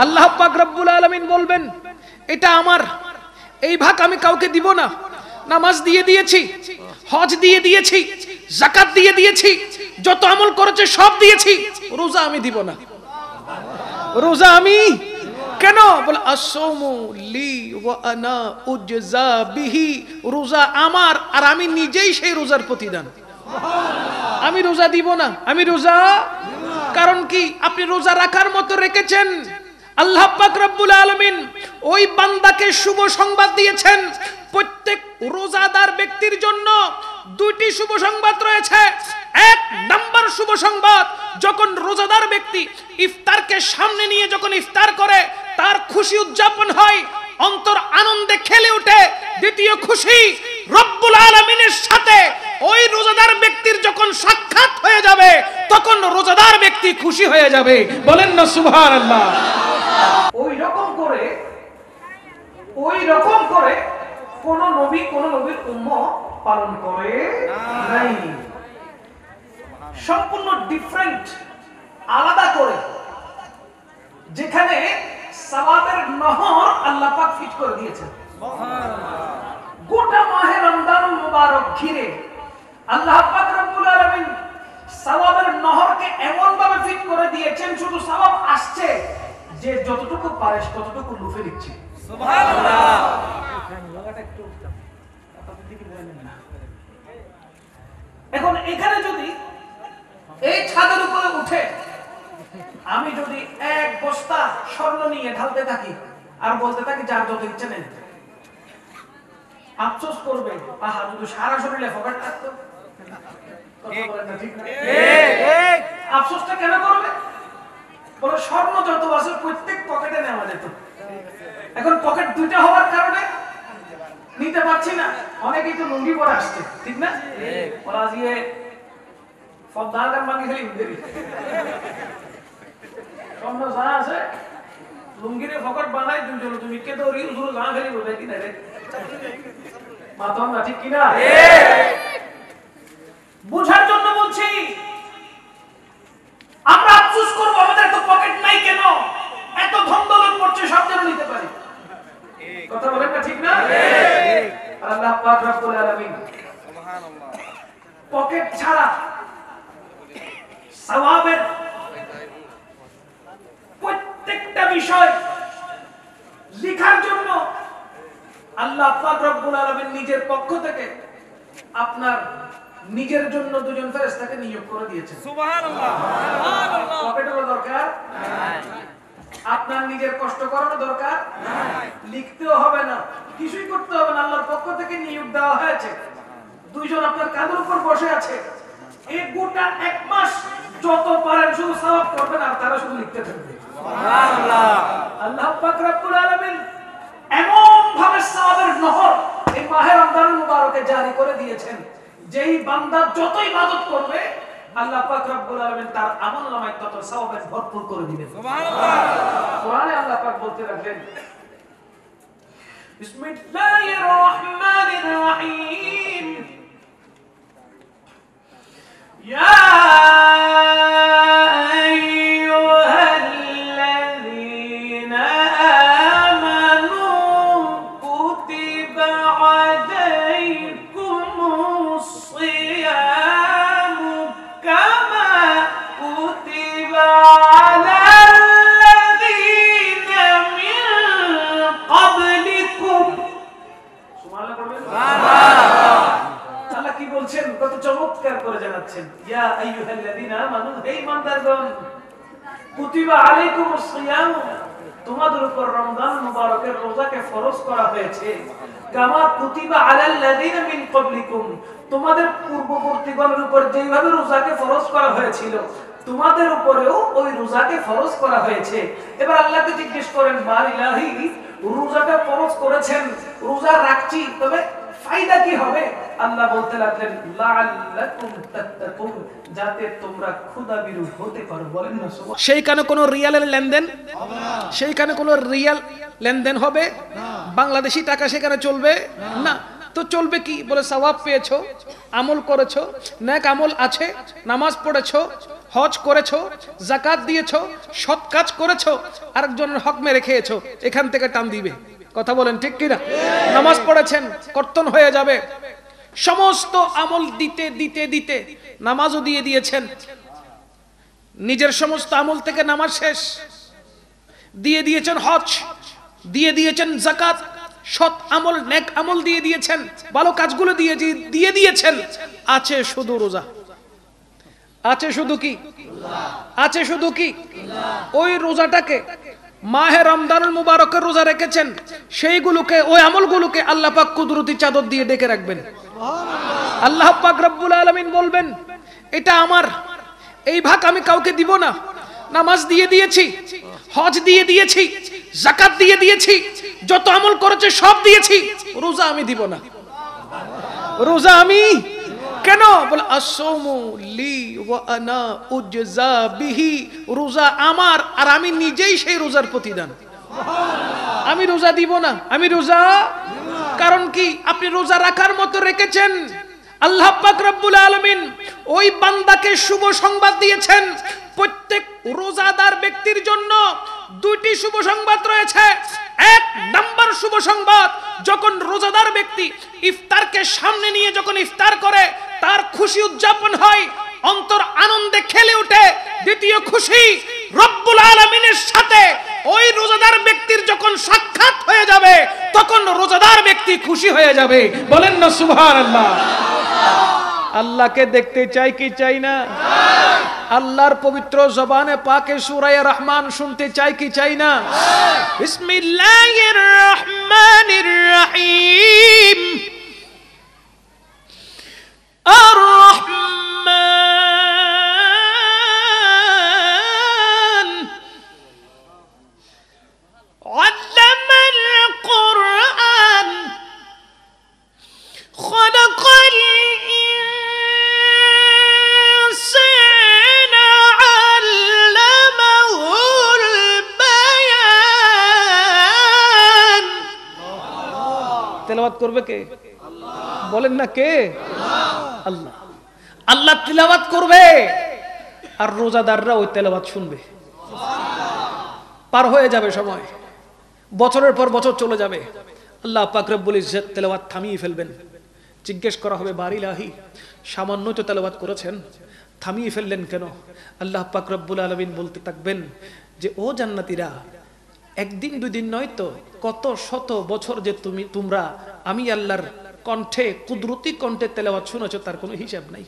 আল্লাহ পাক রব্বুল আলামিন বলবেন এটা আমার, এই ভাগ আমি কাউকে দিব না। নামাজ দিয়ে দিয়েছি, হজ দিয়ে দিয়েছি, যাকাত দিয়ে দিয়েছি, যত আমল করেছে সব দিয়েছি, রোজা আমি দিব না। রোজা আমি কেন? বলে আসসামু লি ওয়া আনা উজজা বিহি, রোজা আমার আর আমি নিজেই সেই রোজার প্রতিদান। আমি রোজা দিব না, আমি রোজা, কারণ কি আপনি রোজা রাখার মতো রেখেছেন। আল্লাহ পাক রব্বুল আলামিন ওই বান্দাকে শুভ সংবাদ দিয়েছেন। প্রত্যেক রোজাদার ব্যক্তির জন্য দুইটি শুভ সংবাদ রয়েছে। এক নাম্বার শুভ সংবাদ, যখন রোজাদার ব্যক্তি ইফতারকে সামনে নিয়ে যখন ইফতার করে তার খুশি উদযাপন হয়, অন্তর আনন্দে খেলে ওঠে। দ্বিতীয় খুশি, রব্বুল আলামিনের সাথে ওই রোজাদার ব্যক্তির যখন সাক্ষাৎ হয়ে যাবে তখন রোজাদার ব্যক্তি খুশি হয়ে যাবে। বলেন না সুবহানাল্লাহ। ওই রকম করে কোন নবীর উম্মত পালন করে নাই। সম্পূর্ণ ডিফারেন্ট, আলাদা করে, যেখানে সওয়াবের নহর আল্লাহ পাক ফিট করে দিয়েছেন। গোটা মাহে রমজানুল মুবারক ঘিরে আল্লাহ পাক রব্বুল আলামিন সওয়াবের নহরকে এমন ভাবে ফিট করে দিয়েছেন, শুধু সওয়াব আসছে, যে যতটুকু পারে ততটুকু লুফে নিচ্ছে। সুবহানাল্লাহ। এখন এখানে যদি এই ছাদের উপরে উঠে আমি যদি এক বস্তা স্বর্ণ নিয়ে ঢালতে থাকি আর বলতে থাকি যার যত ইচ্ছে নেন, আফসোস করবে, আহা যদি সারা শরীরে ফোকাট থাকতো। আফসোসটা কেন করবে? বলে স্বর্ণ যত আছে প্রত্যেক পকেটে নেওয়া যেত। এখন পকেট দুইটা হওয়ার কারণে নিতে পারছি না। অনেকেই তো লুঙ্গি পরে আসছে, ঠিক না? ওরা দিয়ে ফদার মানি খালি দেরি স্বর্ণ যা আছে লুঙ্গিরে পকেট বানাই দুইজন, তুমি কে তো হুজুর যা খালি বোঝাই কিনা রে মাথা না, ঠিক কিনা? বুঝার জন্য বলছি। আমরা আফসোস করব আমাদের তো পকেট নাই কেন, এত ধন দৌলত পড়ছে, সব যেন নিতে পারি। কথা বলেন না, ঠিক না? আল্লাহ পাক রব্বুল আলামিন সুবহানাল্লাহ পকেট ছাড়া সওয়াবের প্রত্যেকটা বিষয় লেখার জন্য আল্লাহ পাক রব্বুল আলামিন নিজের পক্ষ থেকে আপনার নিজের জন্য দুজন ফেরেশতাকে নিয়োগ করে দিয়েছেন। সুবহানাল্লাহ। সুবহানাল্লাহ। পকেটেরও দরকার নাই, আপনার নিজের কষ্ট করানো দরকার নাই, লিখতেও হবে না, কিছুই করতে হবে না। আল্লাহর পক্ষ থেকে নিয়োগ দেওয়া হয়েছে। দুইজন আপনার কাঁধের উপর বসে আছে। এই গোটা এক মাস যত পারেন শুধু সওয়াব করবেন আর তারা শুধু লিখতে থাকবে। সুবহানাল্লাহ। আল্লাহ পাক রব্বুল আলামিন এমন ভাবে সওয়াবের নহর এই মাহে রমজানুল মুবারকে জারি করে দিয়েছেন, যেই বান্দা যত ইবাদত করবে আল্লাহ পাক রব্বুল আলামিন তার আমলনামায় তত সওয়াবে ভরপুর করে দিবেন। সুবহানাল্লাহ। কোরআনে আল্লাহ পাক বলতে লাগলেন, বিসমিল্লাহির রহমানির রহিম, ইয়া চমৎকার করে জানাচ্ছেন, ইয়া আইয়ুহাল্লাযীনা আমানু, হে ঈমানদারগণ, কুতিবা আলাইকুমুস সিয়াম, তোমাদের উপর রমজান মুবারকের রোজাকে ফরজ করা হয়েছে, কামা কুতিবা আলাল্লাযীনা মিন ক্বাবলিকুম, তোমাদের পূর্ববর্তীগণের উপর যেভাবে রোজাকে ফরজ করা হয়েছিল তোমাদের উপরেও ওই রোজাকে ফরজ করা হয়েছে। এবার আল্লাহকে জিজ্ঞেস করেন, মাল ইলাহি, রোজাটা ফরজ করেছেন, রোজা রাখছি, তবে ফায়দা কি হবে? আল্লাহ বলতে লাগলেন, লাআল্লাকুম তাত্তাকুন, যাতে তোমরা খোদাভীরু হতে পারো। বলেন না সুবহানাল্লাহ। সেইখানে কোনো রিয়ালের লেনদেন হবে না, সেইখানে কোনো রিয়াল লেনদেন হবে না, বাংলাদেশি টাকা সেখানে চলবে না। তো চলবে কি? বলে সওয়াব পেয়েছো, আমল করেছো, নেক আমল আছে, নামাজ পড়েছো, হজ করেছো, যাকাত দিয়েছো, সৎ কাজ করেছো, আরেকজনের হক মেরে খেয়েছো, এখান থেকে টান দিবে। কথা বলেন ঠিক কিনা? নামাজ পড়েছেন, কর্তন হয়ে যাবে। সমস্ত আমল দিতে দিতে দিতে নামাজও দিয়ে দিয়েছেন, নিজের সমস্ত আমল থেকে নামাজ শেষ, দিয়ে দিয়েছেন হজ, দিয়ে দিয়েছেন যাকাত, সৎ আমল নেক আমল দিয়ে দিয়েছেন, ভালো কাজগুলো দিয়ে দিয়েছেন, আছে শুধু রোজা। আছে শুধু কি? আছে শুধু কি? ওই রোজাটাকে মাহে রমজানুল মুবারকের রোজা রেখেছেন, সেইগুলোকে, ওই আমলগুলোকে আল্লাহ পাক কুদরতি চাদর দিয়ে ডেকে রাখবেন। আল্লাহ পাক রব্বুল আলামিন বলবেন, এটা আমার, এই ভাগ আমি কাউকে দিব না। নামাজ দিয়ে দিয়েছি, হজ দিয়ে দিয়েছি, যাকাত দিয়ে দিয়েছি, যত আমল করেছে সব দিয়েছি, রোজা আমি দিব না। রোজা আমি কেন? বলে আসসামু লি ওয়া আনা উজজা বিহি, রোজা আমার আর আমি নিজেই সেই রোজার প্রতিদান। আমি রোজা দিব না, আমি রোজা, কারণ কি? আপনি রোজা রাখার মতো রেখেছেন। আল্লাহ পাক রব্বুল আলামিন ওই বান্দাকে শুভ সংবাদ দিয়েছেন। প্রত্যেক রোজাদার ব্যক্তির জন্য দুইটি শুভ সংবাদ রয়েছে। এক নাম্বার শুভ সংবাদ, যখন রোজাদার ব্যক্তি ইফতারকে সামনে নিয়ে যখন ইফতার করে, তার খুশি উদযাপন হয়, অন্তর আনন্দে খেলে ওঠে। দ্বিতীয় খুশি, রব্বুল আলামিনের সাথে ওই রোজাদার ব্যক্তির যখন সাক্ষাৎ হয়ে যাবে, তখন রোজাদার ব্যক্তি খুশি হয়ে যাবে। বলেন না সুবহানাল্লাহ। আল্লাহকে দেখতে চাই কি চাই না? আল্লাহর পবিত্র জবানে পাকে সূরা রহমান শুনতে চাই কি চাই না? বিসমিল্লাহির রহমানির রহিম। আর রহমান আল্লামাল কুরআন খালাকাল ইনসানা আল্লামাহুল বায়ান। তেলাওয়াত করবে কে? বলেন না কে? আল্লাহ। আল্লাহ তিলাওয়াত করবে আর রোজাদাররা ওই তেলাওয়াত শুনবে। পার হয়ে যাবে সময়, বছরের পর বছর চলে যাবে, আল্লাহ পাক রব্বুল ইজ্জত তেলাওয়াত থামিয়ে ফেলবেন। জিজ্ঞেস করা হবে, বারিলাহি, সামান্য তো তেলাওয়াত করেছেন, থামিয়ে ফেললেন কেন? আল্লাহ পাক রব্বুল আলামিন বলতে থাকবেন যে, ও জান্নাতীরা, একদিন দুদিন নয় তো, কত শত বছর যে তোমরা আমি আল্লাহর কণ্ঠে, কুদরতি কণ্ঠে তেলাওয়াত শুনেছো, তার কোনো হিসাব নাই।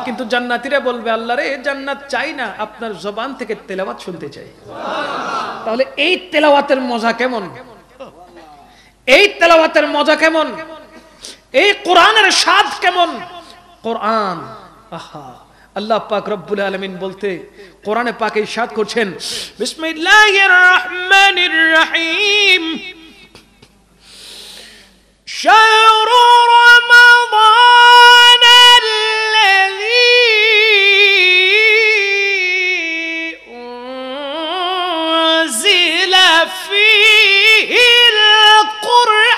কিন্তু জান্নাতীরা বলবে, আল্লাহ রে, জান্নাত চাই না, আপনার জবান থেকে তেলাওয়াত শুনতে চাই। তাহলে এই তেলাওয়াতের মজা কেমন? এই তেলাওয়াতের মজা কেমন? এই কোরআনের স্বাদ কেমন? কোরআন, আহা! আল্লাহ পাক রব্বুল আলামিন বলতে কোরআনে পাকে ইরশাদ করছেন, বিসমিল্লাহির রহমানির রহিম। شهر رمضان الذي أنزل فيه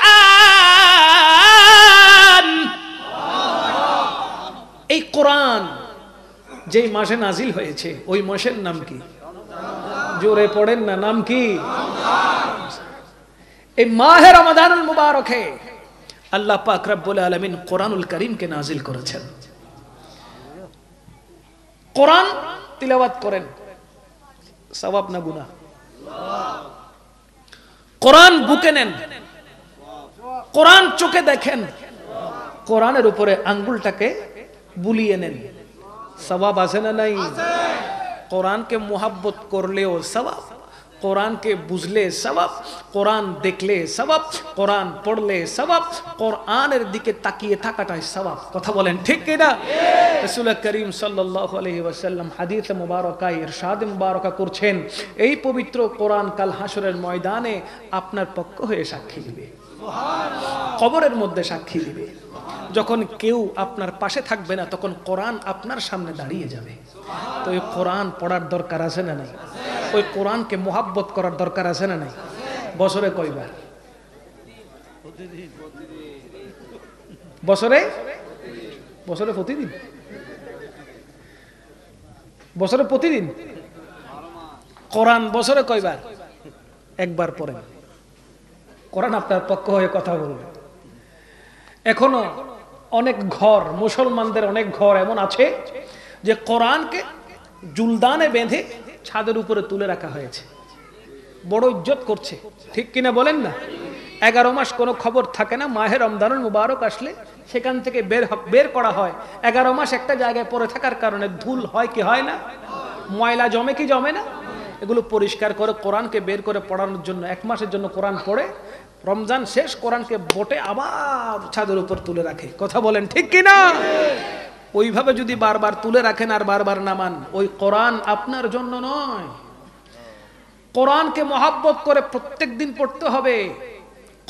القرآن। এই কোরআন যেই মাসে নাজিল হয়েছে, ওই মাসের নাম কি? জোরে পড়েন না, নাম কি? এই মাহে রমাদানুল মুবারকে আল্লাহ পাক রব্বুল আলামিন কোরআনুল কারীমকে নাজিল করেছেন। কোরআন তিলাওয়াত করেন, সওয়াব না গুনাহ? কোরআন বুকে নেন, কোরআন চোখে দেখেন, কোরআনের উপরে আঙ্গুলটাকে বুলিয়ে নেন, সওয়াব আছে না নাই? কোরআনকে মোহাব্বত করলেও সওয়াব, কোরআনকে বুঝলে সওয়াব, কোরআন দেখলে সওয়াব, কোরআন পড়লে সওয়াব, কোরআনের দিকে তাকিয়ে থাকাটাই সওয়াব। কথা বলেন ঠিক কিনা? রাসূল করিম সাল্লাল্লাহু আলাইহি ওয়াসাল্লাম হাদিসে মুবারকায় ইরশাদ মুবারকা করছেন, এই পবিত্র কোরআন কাল হাসরের ময়দানে আপনার পক্ষ হয়ে সাক্ষী দিবে, কবরের মধ্যে সাক্ষী দিবে। যখন কেউ আপনার পাশে থাকবে না, তখন কোরআন আপনার সামনে দাঁড়িয়ে যাবে। তো এই কোরআন পড়ার দরকার আছে না নাই? ওই কোরআনকে মোহাব্বত করার দরকার আছে না নাই? বছরে কয়বার? বছরে প্রতিদিন। বছরে প্রতিদিন? কোরআন বছরে কয়বার? একবার পড়েন, কোরআন আপনার পক্ষ হয়ে কথা বলবে। এখনো অনেক ঘর, মুসলমানদের অনেক ঘর এমন আছে যে কোরআনকে জুলদানে বেঁধে ছাদের উপরে তুলে রাখা হয়েছে, বড় ইজ্জত করছে, ঠিক কিনা বলেন না? 11 মাস কোনো খবর থাকে না, মাহে রমজানুল মুবারক আসলে সেখান থেকে বের করা হয়। 11 মাস একটা জায়গায় পড়ে থাকার কারণে ধুল হয় কি হয় না, ময়লা জমে কি জমে না, এগুলো পরিষ্কার করে কোরআনকে বের করে পড়ানোর জন্য 1 মাসের জন্য কোরআন পড়ে, রমজান শেষ কোরআনকে বটে আবার ছাদের উপর তুলে রাখে। কথা বলেন ঠিক কিনা? ওইভাবে যদি বারবার তুলে রাখেন আর বারবার নামান, ওই কোরআন আপনার জন্য নয়। কোরআনকে মহব্বত করে প্রত্যেক দিন পড়তে হবে।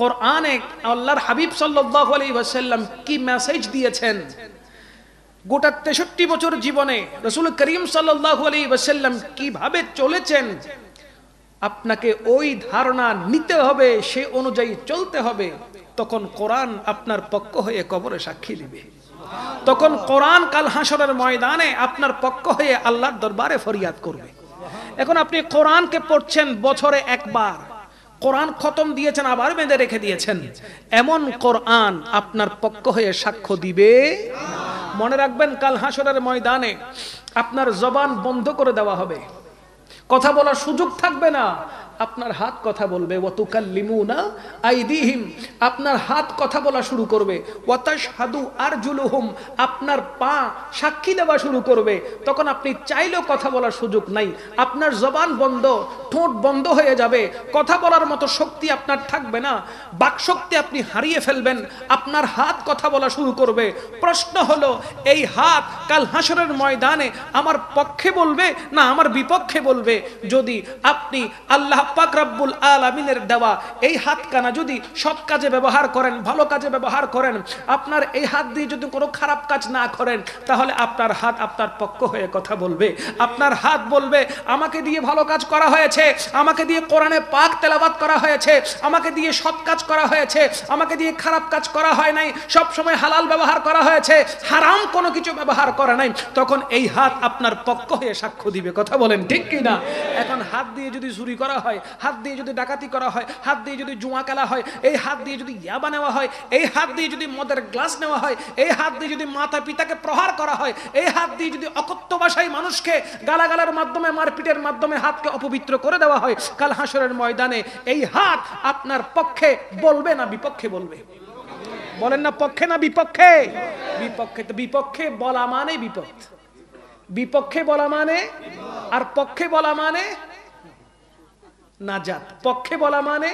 কোরআনে আল্লাহর হাবিব সাল্লাল্লাহু আলাইহি ওয়াসাল্লাম কি মেসেজ দিয়েছেন, গোটা 63 বছর জীবনে রাসূল করিম সাল্লাল্লাহু আলাইহি ওয়াসাল্লাম কিভাবে চলেছেন, আপনাকে ওই ধারণা নিতে হবে, সে অনুযায়ী চলতে হবে। তখন কোরআন আপনার পক্ষ হয়ে কবরে সাক্ষী দিবে। তখন কোরআন কাল হাসরের ময়দানে আপনার পক্ষ হয়ে আল্লাহর দরবারে ফরিয়াদ করবে। এখন আপনি কোরআনকে পড়ছেন বছরে একবার, কোরআন খতম দিয়েছেন আবার বেঁধে রেখে দিয়েছেন, এমন কোরআন আপনার পক্ষ হয়ে সাক্ষ্য দিবে। মনে রাখবেন, কাল হাসরের ময়দানে আপনার জবান বন্ধ করে দেওয়া হবে, কথা বলার সুযোগ থাকবে না। আপনার হাত কথা বলবে, ওয়াতুকাল্লিমুনা আইদিহিম, আপনার হাত কথা বলা শুরু করবে, ওয়াতাশহাদু আরজুলুহুম, আপনার পা সাক্ষী দেওয়া শুরু করবে। তখন আপনি চাইলেও কথা বলার সুযোগ নাই, আপনার জবান বন্ধ, ঠোঁট বন্ধ হয়ে যাবে, কথা বলার মতো শক্তি আপনার থাকবে না, বাক শক্তি আপনি হারিয়ে ফেলবেন। আপনার হাত কথা বলা শুরু করবে। প্রশ্ন হলো, এই হাত কাল হাসরের ময়দানে আমার পক্ষে বলবে না আমার বিপক্ষে বলবে? যদি আপনি আল্লাহ পাক রব্বুল আলামিনের দেওয়া এই হাতখানা যদি সৎ কাজে ব্যবহার করেন, ভালো কাজে ব্যবহার করেন, আপনার এই হাত দিয়ে যদি কোনো খারাপ কাজ না করেন, তাহলে আপনার হাত আপনার পক্ষ হয়ে কথা বলবে। আপনার হাত বলবে, আমাকে দিয়ে ভালো কাজ করা হয়েছে, আমাকে দিয়ে কোরআনে পাক তেলাওয়াত করা হয়েছে, আমাকে দিয়ে সৎ কাজ করা হয়েছে, আমাকে দিয়ে খারাপ কাজ করা হয় নাই, সব সময় হালাল ব্যবহার করা হয়েছে, হারাম কোনো কিছু ব্যবহার করা নাই। তখন এই হাত আপনার পক্ষ হয়ে সাক্ষ্য দিবে। কথা বলেন ঠিক কি না? এখন হাত দিয়ে যদি চুরি করা হয়, হাত দিয়ে যদি ডাকাতি করা হয়, হাত দিয়ে যদি জুয়া খেলা হয়, এই হাত দিয়ে যদি ইয়াবা নেওয়া হয়, এই হাত দিয়ে যদি মদের গ্লাস নেওয়া হয়, এই হাত দিয়ে যদি মাতা পিতাকে প্রহার করা হয়, এই হাত দিয়ে যদি অকথ্য ভাষায় মানুষকে গালাগালার মাধ্যমে, মারপিটের মাধ্যমে হাতকে অপবিত্র করে দেওয়া হয়, কাল হাসরের ময়দানে এই হাত আপনার পক্ষে বলবে না বিপক্ষে বলবে? বলেন না, পক্ষে না বিপক্ষে? বিপক্ষে। তো বিপক্ষে বলা মানে বিপদ, বিপক্ষে বলা মানে, আর পক্ষে বলা মানে নাজাত। পক্ষে বলা মানে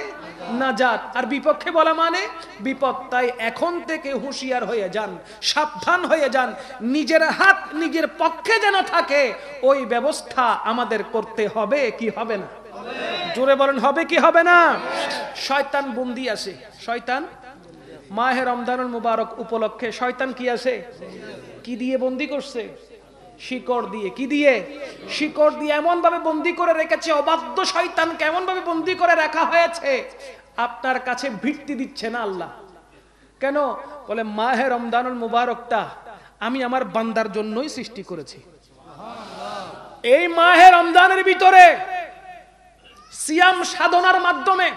নাজাত, আর বিপক্ষে বলা মানে বিপদ। তাই এখন থেকে হুঁশিয়ার হয়ে যান, সাবধান হয়ে যান, নিজের হাত নিজের পক্ষে যেন থাকে, ওই ব্যবস্থা আমাদের করতে হবে কি হবে না? জোরে বলেন, হবে কি হবে না? শয়তান বন্দি আছে, শয়তান মাহে রমজানুল মুবারক উপলক্ষে শয়তান কি আছে, কি দিয়ে বন্দি করছে? শিকড় দিয়ে। কি দিয়ে? শিকড় দিয়ে এমন ভাবে বন্দি করে রেখেছে, অবাধ্য শয়তান কেমন ভাবে বন্দি করে রাখা হয়েছে, আপনার কাছে ভিত্তি দিচ্ছে না আল্লাহ। কেন? বলে মাহে রমজানুল মুবারকটা আমি আমার বান্দার জন্যই সৃষ্টি করেছি। এই মাহে রমজানের ভিতরে সিয়াম সাধনার মাধ্যমে,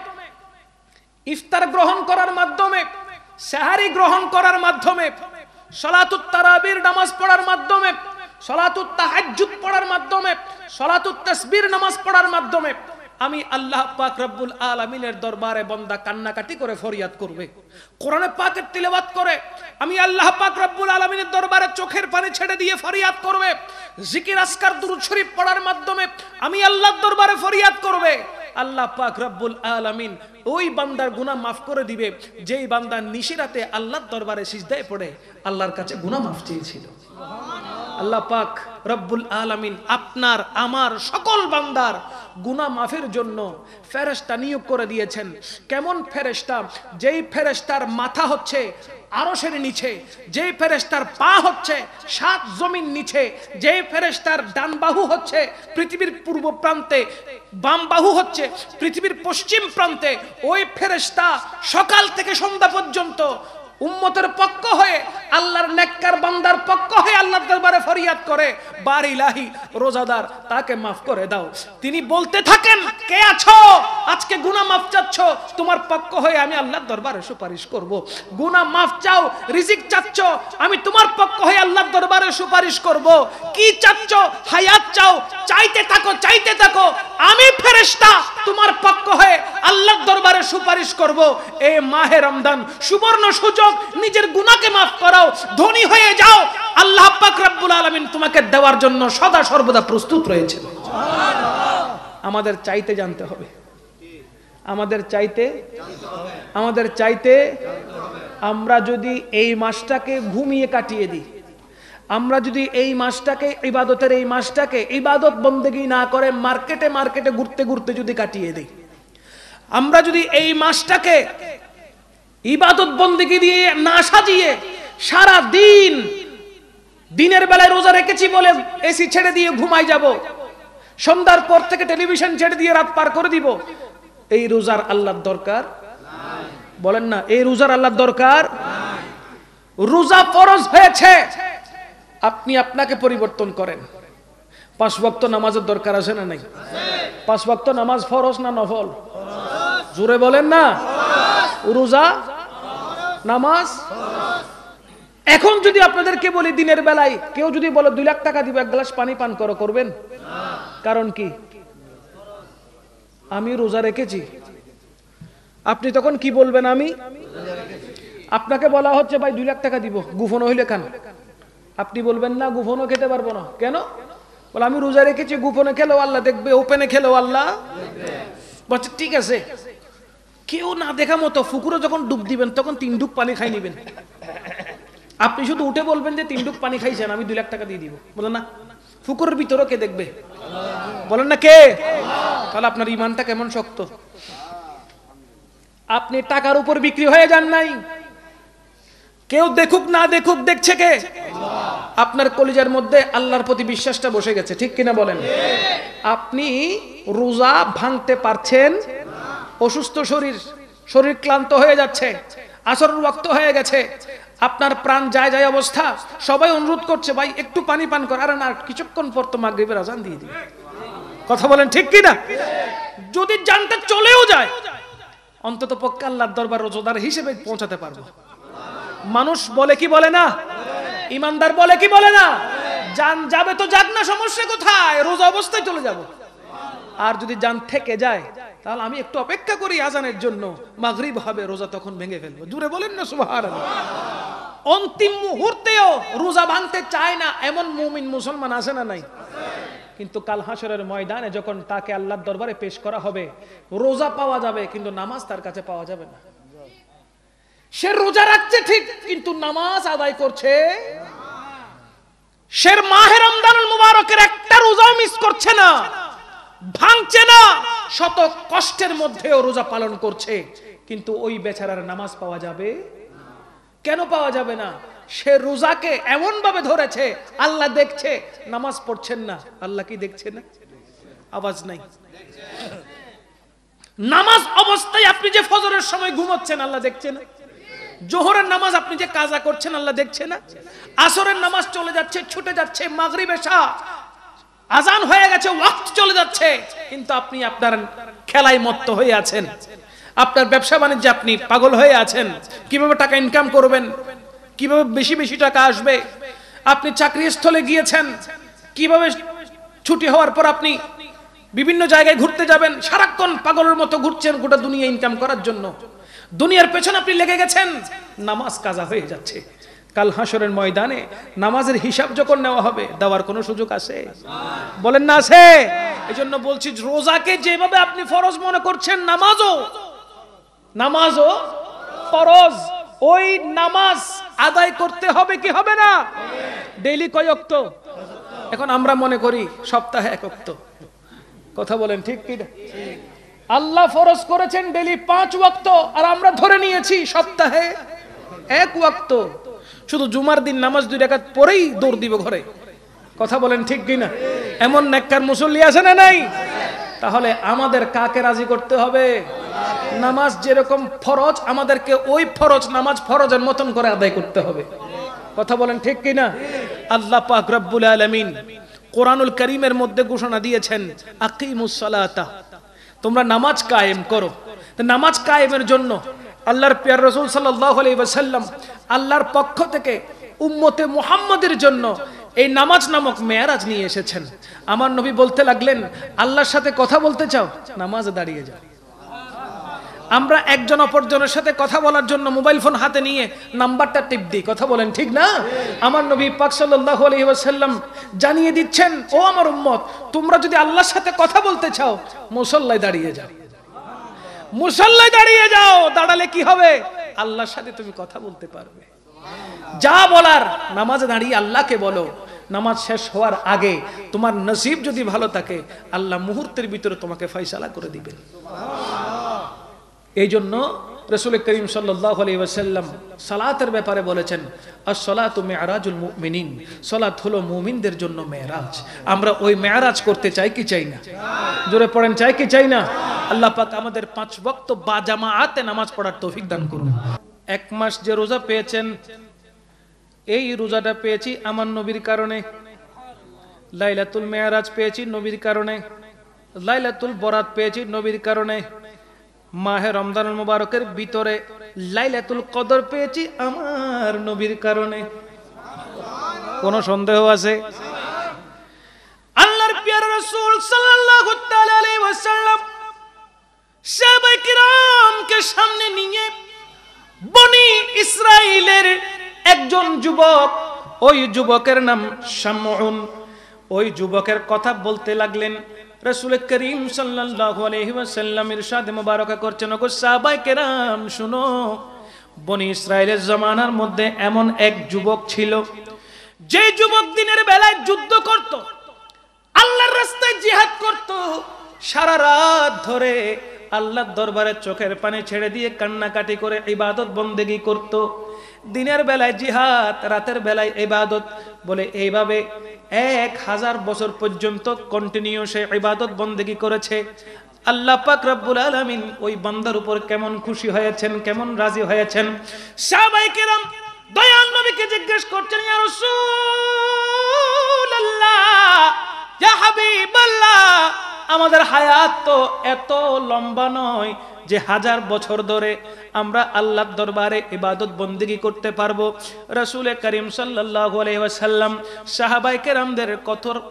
ইফতার গ্রহণ করার মাধ্যমে, সাহারি গ্রহণ করার মাধ্যমে, সালাতুত তারাবির নামাজ পড়ার মাধ্যমে, সালাতুত তাহাজ্জুদ পড়ার মাধ্যমে, সালাতুত তাসবির নামাজ পড়ার মাধ্যমে আমি আল্লাহ পাক রব্বুল আলামিনের দরবারে বান্দা কান্নাকাটি করে ফরিয়াদ করবে, কোরআনে পাকের তিলাওয়াত করে আমি আল্লাহ পাক রব্বুল আলামিনের দরবারে চোখের পানি ছেড়ে দিয়ে ফরিয়াদ করবে, জিকির আজকার দুরূদ শরীফ পড়ার মাধ্যমে আমি আল্লাহর দরবারে ফরিয়াদ করবে। আল্লাহ পাক রব্বুল আলামিন ওই বান্দার গুনাহ মাফ করে দিবে, যেই বান্দা নিশিরাতে আল্লাহর দরবারে সিজদায় পড়ে আল্লাহর কাছে গুনাহ মাফ চেয়েছিল। আল্লাহ পাক রব্বুল আলামিন আপনার আমার সকল বান্দার গুনাহ মাফের জন্য ফেরেশতা নিয়োগ করে দিয়েছেন। কেমন ফেরেশতা? যেই ফেরেশতার মাথা হচ্ছে আরশের নিচে, যেই ফেরেশতার পা হচ্ছে 7 জমিন নিচে, যেই ফেরেশতার ডান বাহু হচ্ছে পৃথিবীর পূর্ব প্রান্তে, বাম বাহু হচ্ছে পৃথিবীর পশ্চিম প্রান্তে, ওই ফেরেশতা সকাল থেকে সন্ধ্যা পর্যন্ত উম্মতের পক্ষ হয়ে, আল্লাহর নেককার বান্দার পক্ষ হয়ে আল্লাহর দরবারে ফরিয়াদ করে, বার ইলাহি রোজাদার তাকে মাফ করে দাও। তিনি বলতে থাকেন, কে আছো আজকে গুনাহ মাফ চাচ্ছ, তোমার পক্ষ হয়ে আমি আল্লাহর দরবারে সুপারিশ করব। গুনাহ মাফ চাও, রিজিক চাচ্ছ, আমি তোমার পক্ষ হয়ে আল্লাহর দরবারে সুপারিশ করব। কি চাচ্ছ? হায়াত চাও, চাইতে থাকো, চাইতে থাকো, আমি ফেরেশতা তোমার পক্ষ হয়ে আল্লাহর দরবারে সুপারিশ করব। এই মাহে রমজান সুবর্ণ সুযোগ, নিজের গুনাহকে মাফ করো, ধনী হয়ে যাও, আল্লাহ পাক রব্বুল আলামিন তোমাকে দেওয়ার জন্য সদা সর্বদা প্রস্তুত রয়েছে। আমাদের চাইতে জানতে হবে, আমাদের চাইতে আমরা যদি এই মাসটাকে ঘুমিয়ে কাটিয়ে দিই, আমরা যদি এই মাসটাকে ইবাদতের এই মাসটাকে ইবাদত বন্দেগী না করে মার্কেটে মার্কেটে ঘুরতে ঘুরতে যদি কাটিয়ে দিই, আমরা যদি এই মাসটাকে ইবাদত বন্দেগী দিয়ে না সাজিয়ে সারা দিন দিনের বেলায় রোজা রেখেছি বলে এসি ছেড়ে দিয়ে ঘুমাই যাব, সন্ধ্যার পর থেকে টেলিভিশন ছেড়ে দিয়ে রাত পার করে দিব, এই রোজার আল্লাহর দরকার বলেন না? এই রোজার আল্লাহর দরকার? রোজা ফরজ হয়েছে, আপনি আপনাকে পরিবর্তন করেন। 5 ওয়াক্ত নামাজের দরকার আছে না নাই? 5 ওয়াক্ত নামাজ ফরজ না নফল? জোরে বলেন না। রোজা নামাজ। এখন যদি আপনাদেরকে বলি দিনের বেলায় কেউ যদি বলে 2 লাখ টাকা দিব 1 গ্লাস পানি পান করো, করবেন? কারণ কি? আমি রোজা রেখেছি। আপনি তখন কি বলবেন? আমি। আপনাকে বলা হচ্ছে ভাই 2 লাখ টাকা দিব, গুফনো হইলে খান। আপনি বলবেন না গুফনো খেতে পারবো না। কেন? বলে আমি রোজা রেখেছি, গুফনে খেলেও আল্লাহ দেখবে, ওপেনে খেলেও আল্লাহ বলছে ঠিক আছে। কেউ না দেখা মতো পুকুরে যখন ডুব দিবেন তখন 3 ডুব পানি খাই নিবেন। আপনি শুধু উঠে বলবেন যে 3 ডুব পানি খাইছেন, আমি 2 লাখ টাকা দিয়ে দিব। বলেন না পুকুরের ভিতরে কে দেখবে? বলেন না কে? তাহলে আপনার ইমানটা কেমন শক্ত। আপনি টাকার উপর বিক্রি হয়ে যান নাই। কেউ দেখুক না দেখুক, দেখছে কে? আপনার কলিজার মধ্যে আল্লাহর প্রতি বিশ্বাসটা বসে গেছে, ঠিক কিনা বলেন? আপনি রোজা ভাঙতে পারছেন, অসুস্থ শরীর ক্লান্ত হয়ে যাচ্ছে, আসরের ওয়াক্ত হয়ে গেছে, আপনার প্রাণ যায় যায় অবস্থা, সবাই অনুরোধ করছে ভাই একটু পানি পান কর। আরে না, কিছুক্ষণ পর তো মাগরিবের আজান দিয়ে দিবে। কথা বলেন ঠিক কিনা? যদি জানতে চলেও যায়, অন্তত পক্ষে আল্লাহর দরবার রোজাদার হিসেবে পৌঁছাতে পারবো। মানুষ বলে কি বলে না? ইমানদার বলে কি বলে না? জান যাবে তো যাক না, সমস্যা কোথায়? রোজা অবস্থায় চলে যাব। আর যদি জান থেকে যায় তাহলে আমি একটু অপেক্ষা করি আজানের জন্য, মাগরিব হবে, রোজা তখন ভেঙে ফেলবো। জুড়ে বলেন না সুবহানাল্লাহ। অন্তিম মুহূর্তেও রোজা ভাঙতে চায় না এমন মুমিন মুসলমান আছে না নাই? কিন্তু কাল হাসরের ময়দানে যখন তাকে আল্লাহর দরবারে পেশ করা হবে, রোজা পাওয়া যাবে কিন্তু নামাজ তার কাছে পাওয়া যাবে না। সে রোজা রাখছে ঠিক, কিন্তু নামাজ আদায় করছে। সে মাহে রমজানুল মুবারকের একটা রোজাও মিস করছে না, ভাঙছে না, শত কষ্টের মধ্যেও রোজা পালন করছে, কিন্তু ওই বেচারার নামাজ পাওয়া যাবে? কেন পাওয়া যাবে না? সে রোজাকে এমন ভাবে ধরেছে, আল্লাহ দেখছে, নামাজ পড়ছেন না। আল্লাহ কি দেখছে না? আওয়াজ নাই। নামাজ অবস্থায় আপনি যে ফজরের সময় ঘুমাচ্ছেন, আল্লাহ দেখছে না? জোহরের নামাজ আপনি যে কাজা করছেন, আল্লাহ দেখছে না? আসরের নামাজ চলে যাচ্ছে, ছুটে যাচ্ছে, মাগরিব এশা আজান হয়ে গেছে, ওয়াক্ত চলে যাচ্ছে, কিন্তু আপনি আপনার খেলায় মত্ত হয়ে আছেন, আপনার ব্যবসা বাণিজ্যে আপনি পাগল হয়ে আছেন। কিভাবে টাকা ইনকাম করবেন, কিভাবে বেশি বেশি টাকা আসবে। আপনি চাকরিস্থলে গিয়েছেন, কিভাবে ছুটি হওয়ার পর আপনি বিভিন্ন জায়গায় ঘুরতে যাবেন, সারাক্ষণ পাগলের মতো ঘুরছেন গোটা দুনিয়া ইনকাম করার জন্য। দুনিয়ার পেছনে আপনি লেগে গেছেন, নামাজ কাজা হয়ে যাচ্ছে। কাল হাসরের ময়দানে নামাজের হিসাব যখন নেওয়া হবে, দেওয়ার কোনো সুযোগ আছে? বলেন না আছে? এজন্য বলছি, রোজাকে যেভাবে আপনি ফরজ মনে করছেন, নামাজও ফরজ। ওই নামাজ আদায় করতে হবে কি হবে না? ডেইলি কয় ওয়াক্ত? এখন আমরা মনে করি সপ্তাহে 1 ওয়াক্ত। কথা বলেন ঠিক কি না? আল্লাহ ফরজ করেছেন ডেইলি 5 ওয়াক্ত, আর আমরা ধরে নিয়েছি সপ্তাহে 1 ওয়াক্ত। শুধু জুমার দিন নামাজ 2 রাকাত পরেই দৌড় দিব ঘরে। কথা বলেন ঠিক কি না? এমন নেককার মুসল্লি আছে না নাই? তাহলে আমাদের কাকে রাজি করতে হবে? নামাজ যেরকম ফরজ, আমাদেরকে ওই ফরজ নামাজ ফরজের মতন করে আদায় করতে হবে। কথা বলেন ঠিক কিনা? আল্লাহ পাক রব্বুল আলামিন কোরআনুল কারীমের মধ্যে ঘোষণা দিয়েছেন, আকিমুস সালাতা, তোমরা নামাজ কায়েম করো। তো নামাজ কায়েমের জন্য আল্লাহর প্রিয় রাসূল সাল্লাল্লাহু আলাইহি ওয়াসাল্লাম আল্লাহর পক্ষ থেকে উম্মতে মুহাম্মাদের জন্য এই নামাজ নামক মেরাজ নিয়ে এসেছেন। আমার নবী বলতে লাগলেন, আল্লাহর সাথে কথা বলতে চাও, নামাজে দাঁড়িয়ে যাও। আমরা একজন অপরজনের সাথে কথা বলার জন্য মোবাইল ফোন হাতে নিয়ে নাম্বারটা টিপ দিই। কথা বলেন ঠিক না? আমার নবী পাক সাল্লাল্লাহু আলাইহি ওয়াসাল্লাম জানিয়ে দিচ্ছেন, ও আমার উম্মত, তোমরা যদি আল্লাহর সাথে কথা বলতে চাও মুসল্লায় দাঁড়িয়ে যাও। মুসল্লায় দাঁড়িয়ে যাও, দাঁড়ালে কি হবে? আল্লাহর সাথে তুমি কথা বলতে পারবে। যা বলার নামাজে দাঁড়িয়ে আল্লাহকে বলো। নামাজ শেষ হওয়ার আগে তোমার নসিব যদি ভালো থাকে, আল্লাহ মুহূর্তের ভিতরে তোমাকে ফয়সালা করে দিবেন। এই জন্য রাসূল করিম সাল্লাল্লাহু আলাইহি ওয়াসাল্লাম সালাতের ব্যাপারে বলেছেন, আস-সালাতু মি'রাজুল মুমিনিন, সালাত হলো মুমিনদের জন্য মেরাজ। আমরা ওই মেরাজ করতে চাই কি চাই না? জোরে পড়েন, চাই কি চাই না? আল্লাহ পাক আমাদের 5 ওয়াক্ত বা জামাআতে নামাজ পড়ার তৌফিক দান করুন। এক মাস যে রোজা পেয়েছেন, এই রোজাটা পেয়েছি আমার নবীর কারণে। লাইলাতুল মেরাজ পেয়েছি নবীর কারণে। লাইলাতুল বরাত পেয়েছি নবীর কারণে। মাহে রমজানুল মুবারকের ভিতরে লাইলাতুল কদর পেয়েছি আমার নবীর কারণে। কোন সন্দেহ আছে? আল্লাহর প্রিয় রাসূল সাল্লাল্লাহু তাআলা আলাইহি ওয়াসাল্লাম সাহাবায়ে কিরামকে সামনে নিয়ে বনি ইসরাইলের একজন যুবক, ওই যুবকের নাম শামউন, ওই যুবকের কথা বলতে লাগলেন। রাসূল করিম সাল্লাল্লাহু আলাইহি ওয়াসাল্লাম ইরশাদ মুবারক করছেন, ওগো সাহাবায়ে কেরাম শুনো, বনি ইসরাইলের জামানার মধ্যে এমন এক যুবক ছিল, যে যুবক দিনের বেলায় যুদ্ধ করত, আল্লাহর রাস্তায় জিহাদ করত, সারা রাত ধরে আল্লাহর দরবারে চোখের পানি ছেড়ে দিয়ে কান্নাকাটি করে ইবাদত বন্দেগী করত। দিনের বেলায় জিহাদ, রাতের বেলায় ইবাদত, বলে এইভাবে 1000 বছর পর্যন্ত কন্টিনিউ সে ইবাদত বন্দেগী করেছে। আল্লাহ পাক রব্বুল আলামিন ওই বান্দার উপর কেমন খুশি হয়েছেন, কেমন রাজি হয়েছেন। সাহাবায়ে কেরাম দয়াল নবীকে জিজ্ঞেস করছেন, ইয়া রাসূলুল্লাহ, ইয়া হাবিবাল্লাহ, আমাদের হায়াত তো এত লম্বা নয় যে 1000 বছর ধরে আমরা আল্লাহর দরবারে ইবাদত বন্দেগী করতে পারবো। রাসূল করিম সাল্লাল্লাহু আলাইহি ওয়াসাল্লাম সাহাবায়ে কেরামদের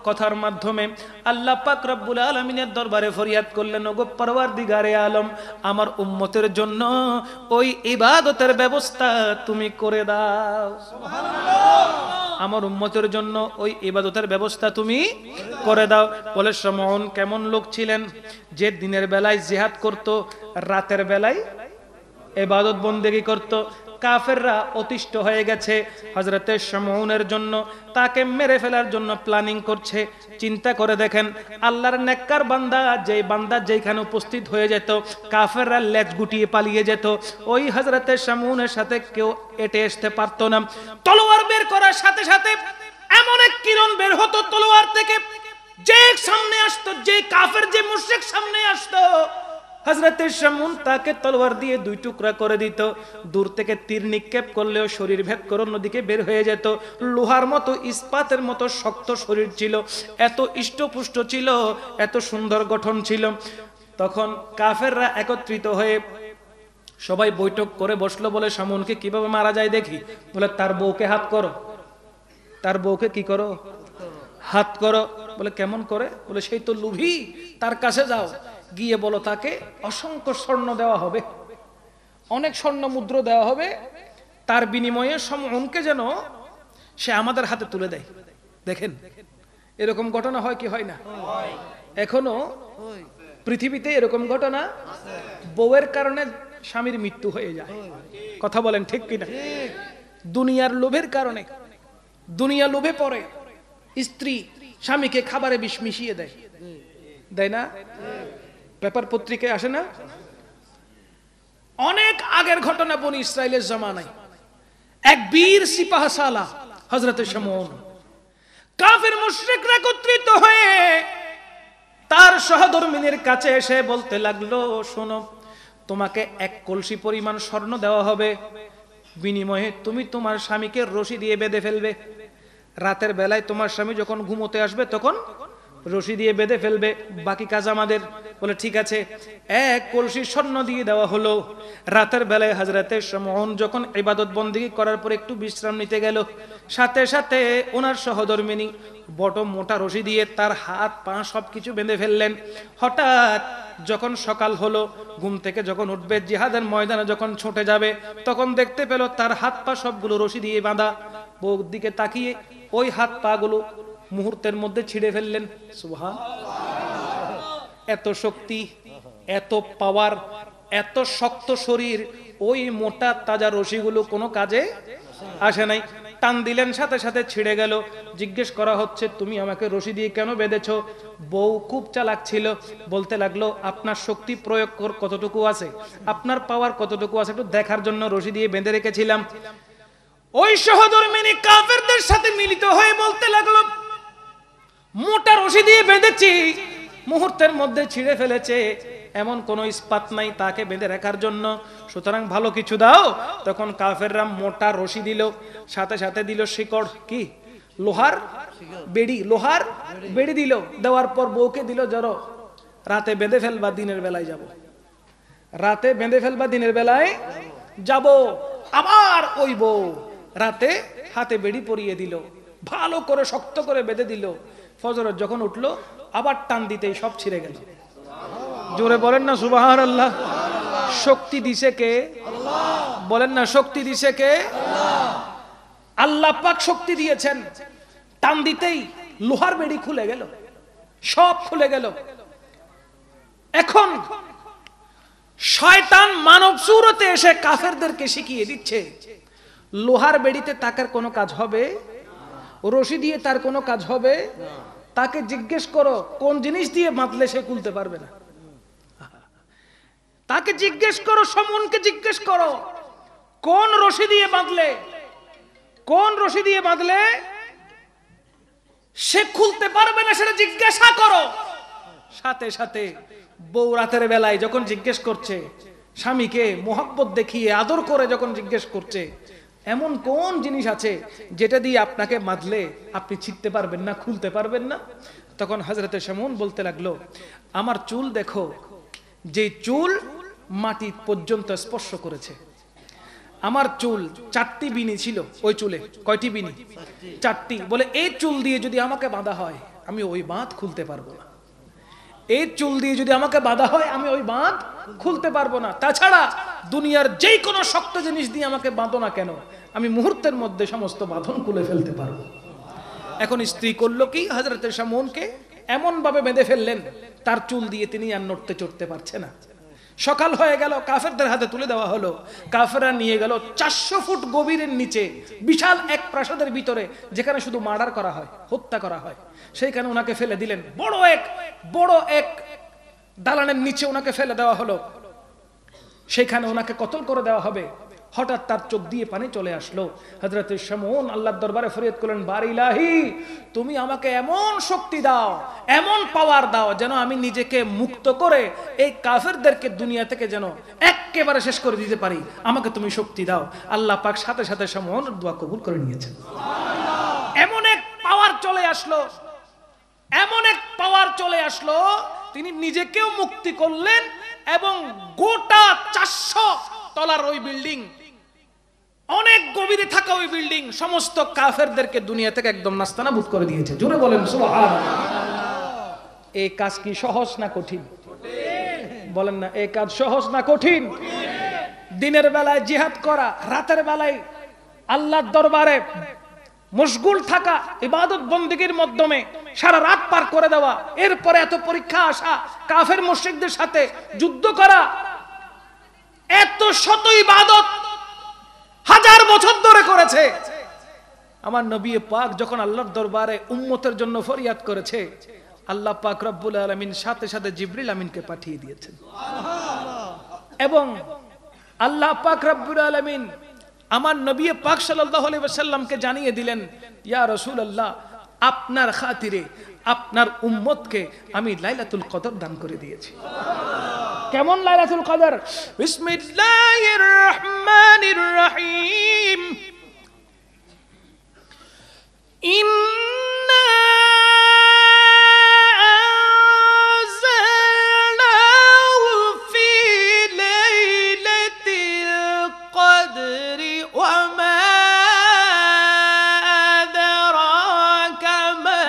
কথার মাধ্যমে আল্লাহ পাক রব্বুল আলামিনের দরবারে ফরিয়াদ করলেন, ওগো পরওয়ারদিগারে আলম, আমার উম্মতের জন্য ওই ইবাদতের ব্যবস্থা তুমি করে দাও। সুবহানাল্লাহ। আমার উম্মতের জন্য ওই ইবাদতের ব্যবস্থা তুমি করে দাও। বলে শামউন কেমন লোক ছিলেন? যে দিনের বেলায় জিহাদ করত, রাতের বেলায় ইবাদত বন্দেগী করত। কাফেররা অতিষ্ঠ হয়ে গেছে হযরতে শামউনের জন্য, তাকে মেরে ফেলার জন্য প্ল্যানিং করছে। চিন্তা করে দেখেন, আল্লাহর নেককার বান্দা, যেই বান্দা যেখানে উপস্থিত হয়ে যেত, কাফেররা লেজ গুটিয়ে পালিয়ে যেত। ওই হযরতে শামউনের সাথে কেউ এটে আসতে পারতো না। তলোয়ার বের করার সাথে সাথে এমন এক কিরণ বের হতো তলোয়ার থেকে, যে সামনে আসতো, যে কাফের, যে মুশরিক সামনে আসতো, হযরতে শামউন তাকে তলোয়ার দিয়ে 2 টুকরা করে দিত। দূর থেকে তীর নিক্ষেপ করলেও শরীর ভেদ করে অন্যদিকে বের হয়ে যেত। লোহার মতো, ইস্পাতের মতো শক্ত শরীর ছিল, এত ইষ্টপুষ্ট ছিল, এত সুন্দর গঠন ছিল। তখন কাফেররা একত্রিত হয়ে সবাই বৈঠক করে বসলো। বলে শামউনকে কিভাবে মারা যায় দেখি। বলে তার বউকে হাত করো। তার বউকে কি করো? হাত করো। বলে কেমন করে? বলে সেই তো লোভী, তার কাছে যাও, গিয়ে বলো তাকে অসংখ্য স্বর্ণ দেওয়া হবে, অনেক স্বর্ণ মুদ্র দেওয়া হবে, তার বিনিময়ে শামউনকে যেন সে আমাদের হাতে তুলে দেয়। দেখেন এরকম ঘটনা হয় কি হয় না? এখনো পৃথিবীতে এরকম ঘটনা, বউয়ের কারণে স্বামীর মৃত্যু হয়ে যায়। কথা বলেন ঠিক কিনা? দুনিয়ার লোভের কারণে, দুনিয়া লোভে পড়ে স্ত্রী স্বামীকে খাবারে বিষ মিশিয়ে দেয়, দেয় না? পেপার পত্রিকায় আসে না? অনেক আগের ঘটনা, বনি ইসরাইলের জামানায় এক বীর সিপাহসালা হযরতে শামউন, কাফের মুশরিকরা একত্রিত হয়ে তার সহধর্মিনীর কাছে এসে বলতে লাগলো, শোনো, তোমাকে 1 কলসি পরিমাণ স্বর্ণ দেওয়া হবে, বিনিময়ে তুমি তোমার স্বামীকে রশি দিয়ে বেঁধে ফেলবে। রাতের বেলায় তোমার স্বামী যখন ঘুমোতে আসবে তখন রশি দিয়ে বেঁধে ফেলবে, বাকি কাজ আমাদের। বলে ঠিক আছে। 1 কলসি স্বর্ণ দিয়ে দেওয়া হলো। রাতের বেলায় হযরতে শামউন যখন ইবাদত বন্দেগী করার পর একটু বিশ্রাম নিতে গেল, সাথে সাথে ওনার সহধর্মিনী বড় মোটা রশি দিয়ে তার হাত পা সবকিছু বেঁধে ফেললেন। হঠাৎ যখন সকাল হলো, ঘুম থেকে যখন উঠবে, জিহাদের ময়দানে যখন ছুটে যাবে, তখন দেখতে পেল তার হাত পা সবগুলো রশি দিয়ে বাঁধা। বউর দিকে তাকিয়ে ওই হাত পা গুলো মুহূর্তের মধ্যে ছিঁড়ে ফেললেন। সুবহানাল্লাহ। এত শক্তি, এত পাওয়ার, এত শক্ত শরীর, ওই মোটা তাজা রশিগুলো কোনো কাজে আসে নাই। টান দিলেন, সাথে সাথে ছিঁড়ে গেল। জিজ্ঞেস করা হচ্ছে, তুমি আমাকে রশি দিয়ে কেন বেঁধেছো? বউ খুব চালাক ছিল, বলতে লাগলো, আপনার শক্তি প্রয়োগ কতটুকু আছে, আপনার পাওয়ার কতটুকু আছে একটু দেখার জন্য রশি দিয়ে বেঁধে রেখেছিলাম। ওই সহধর্মিনী কাফেরদের সাথে মিলিত হয়ে বলতে লাগলো, মোটা রশি দিয়ে বেঁধেছি, মুহূর্তের মধ্যে ছিঁড়ে ফেলেছে, এমন কোনো ইস্পাত নাই তাকে বেঁধে রাখার জন্য, সুতরাং ভালো কিছু দাও। তখন কাফেররা মোটা রশি দিল, সাথে সাথে দিল শিকড়, কি লোহার বেড়ি, লোহার বেড়ি দিল। দেওয়ার পর বউকে দিল, জড়ো, রাতে বেঁধে ফেলবা, দিনের বেলায় যাব। রাতে বেঁধে ফেলবা, দিনের বেলায় যাব। আবার ওই বউ রাতে হাতে বেড়ি পরিয়ে দিল, ভালো করে শক্ত করে বেঁধে দিল। ফজরের যখন উঠলো, আবার টান দিতেই সব ছিঁড়ে গেল। জোরে বলেন না সুবহানাল্লাহ। শক্তি দিছে কে? বলেন না, শক্তি দিছে কে? আল্লাহ পাক শক্তি দিয়েছেন। টান দিতেই লোহার বেড়ি খুলে গেল, সব খুলে গেল। এখন শয়তান মানব সুরতে এসে কাফেরদেরকে শিখিয়ে দিচ্ছে, লোহার বেড়িতে তাকার কোনো কাজ হবে, রশি দিয়ে তার কোনো কাজ হবে? তাকে জিজ্ঞেস করো কোন জিনিস দিয়ে বাঁধলে সে খুলতে পারবে না। তাকে জিজ্ঞেস করো, সমনকে জিজ্ঞেস করো কোন রশি দিয়ে বাঁধলে, কোন রশি দিয়ে বাঁধলে সে খুলতে পারবে না, সেটা জিজ্ঞাসা করো। সাথে সাথে বউ রাতের বেলায় যখন জিজ্ঞেস করছে, স্বামীকে মোহাব্বত দেখিয়ে আদর করে যখন জিজ্ঞেস করছে, এমন কোন জিনিস আছে যেটা দিয়ে আপনাকে বাঁধলে আপনি ছিঁড়তে পারবেন না, খুলতে পারবেন না? তখন হযরতে শামউন বলতে লাগলো, আমার চুল দেখো, যে চুল মাটি পর্যন্ত স্পর্শ করেছে। আমার চুল 4টি বিনি ছিল, ওই চুলে কয়টি বিনি? 4টি। বলে এই চুল দিয়ে যদি আমাকে বাঁধা হয়, আমি ওই বাঁধ খুলতে পারবো না। এই চুল দিয়ে যদি আমাকে বাঁধা হয়, আমি ওই বাঁধ খুলতে পারবো না। তাছাড়া দুনিয়ার যেই কোনো শক্ত জিনিস দিয়ে আমাকে বাঁধো না কেন, আমি মুহূর্তের মধ্যে সমস্ত বাঁধন খুলে ফেলতে পারবো। এখন স্ত্রী করলো কি, হযরতে শামউনকে এমন ভাবে বেঁধে ফেললেন, তার চুল দিয়ে তিনি আর নড়তে চড়তে পারছে না। সকাল হয়ে গেল, কাফেরদের হাতে তুলে দেওয়া হলো। কাফেররা নিয়ে গেল 400 ফুট গভীরের নিচে, বিশাল এক প্রাসাদের ভিতরে, যেখানে শুধু মার্ডার করা হয়, হত্যা করা হয়। সেইখানে ওনাকে ফেলে দিলেন, বড় এক দালানের নিচে ওনাকে ফেলে দেওয়া হলো। সেখানে ওনাকে কতল করে দেওয়া হবে। হঠাৎ তার চোখ দিয়ে পানি চলে আসলো। হযরতে শামউন আল্লাহর দরবারে ফরিয়াদ করলেন, বার ইলাহি, তুমি আমাকে এমন শক্তি দাও, এমন পাওয়ার দাও, যেন আমি নিজেকে মুক্ত করে এই কাফেরদেরকে দুনিয়া থেকে যেন একেবারে শেষ করে দিতে পারি। আমাকে তুমি শক্তি দাও। আল্লাহ পাক সাথে সাথে শামউনের দোয়া কবুল করে নিয়েছেন। এমন এক পাওয়ার চলে আসলো, এমন এক পাওয়ার চলে আসলো, তিনি নিজেকেও মুক্তি করলেন এবং গোটা 400 তলার ওই বিল্ডিং, অনেক গভীরে থাকা ওই বিল্ডিং, সমস্ত কাফেরদেরকে দুনিয়া থেকে একদম নাস্তানাবুদ করে দিয়েছে। জোরে বলেন সুবহানাল্লাহ। এই কাজ কি সহজ না কঠিন? বলেন না, এই কাজ সহজ না কঠিন? দিনের বেলায় জিহাদ করা, রাতের বেলায় আল্লাহর দরবারে মশগুল থাকা, ইবাদত বন্দেগীর মাধ্যমে সারা রাত পার করে দেওয়া, এরপরে এত পরীক্ষা আসা, কাফের মুশরিকদের সাথে যুদ্ধ করা, এত শত ইবাদত 1000 বছর ধরে করেছে। আমার নবী পাক যখন আল্লাহর দরবারে উম্মতের জন্য ফরিয়াদ করেছে, আল্লাহ পাক রব্বুল আলামিন সাথে সাথে জিবরিল আমিনকে পাঠিয়ে দিয়েছেন। এবং আল্লাহ পাক রব্বুল আলামিন আমার নবী পাক সাল্লাল্লাহু আলাইহি ওয়াসাল্লামকে জানিয়ে দিলেন, ইয়া রাসূলুল্লাহ, আপনার খাতিরে আপনার উম্মতকে আমি লাইলাতুল কদর দান করে দিয়েছি। কেমন লাইলাতুল কদর? বিসমিল্লাহির রহমানির রহিম। ইন্না আনজালনাহু ফি লাইলাতিল কদরি ওয়া মা আদরাকা মা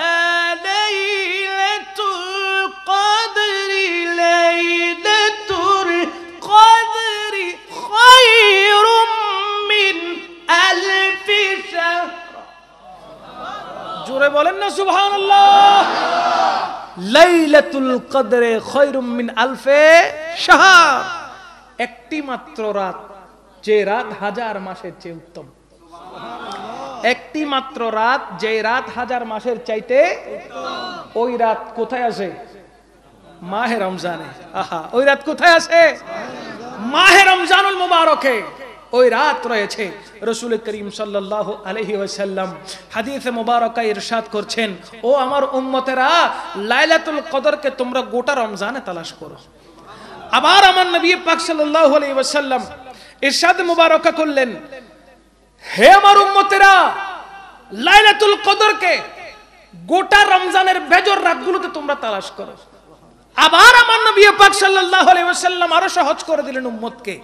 লাইলাতুল কদরি। লাইলাতুল কদরি খায়রুম মিন আলফি শাহর। জোরে বলেন না সুবহানাল্লাহ। লাইলাতুল কদরে খায়রুম মিন আলফি শাহর। একটি মাত্র রাত, যে রাত হাজার মাসের চেয়ে উত্তম। একটি মাত্র রাত, যে রাত হাজার মাসের চাইতে ওই রাত কোথায় আছে? মাহে রমজানে। আহা, ওই রাত কোথায় আছে? মাহে রমজানুল মুবারকে ওই রাত রয়েছে। রাসূল করিম সাল্লাল্লাহু আলাইহি ওয়াসাল্লাম হাদিসে মুবারকা ইরশাদ করছেন, ও আমার উম্মতেরা, লাইলাতুল কদরকে তোমরা গোটা রমজানে তালাশ করো। আবার আমার নবী পাক সাল্লাল্লাহু আলাইহি ওয়াসাল্লাম ইরশাদ মুবারকা করলেন, হে আমার উম্মতেরা, লাইলাতুল কদরকে গোটা রমজানের বেজর রাতগুলোতে তোমরা তালাশ করো। আবার আমার নবী পাক সাল্লাল্লাহু আলাইহি ওয়াসাল্লাম আরো সহজ করে দিলেন উম্মতকে,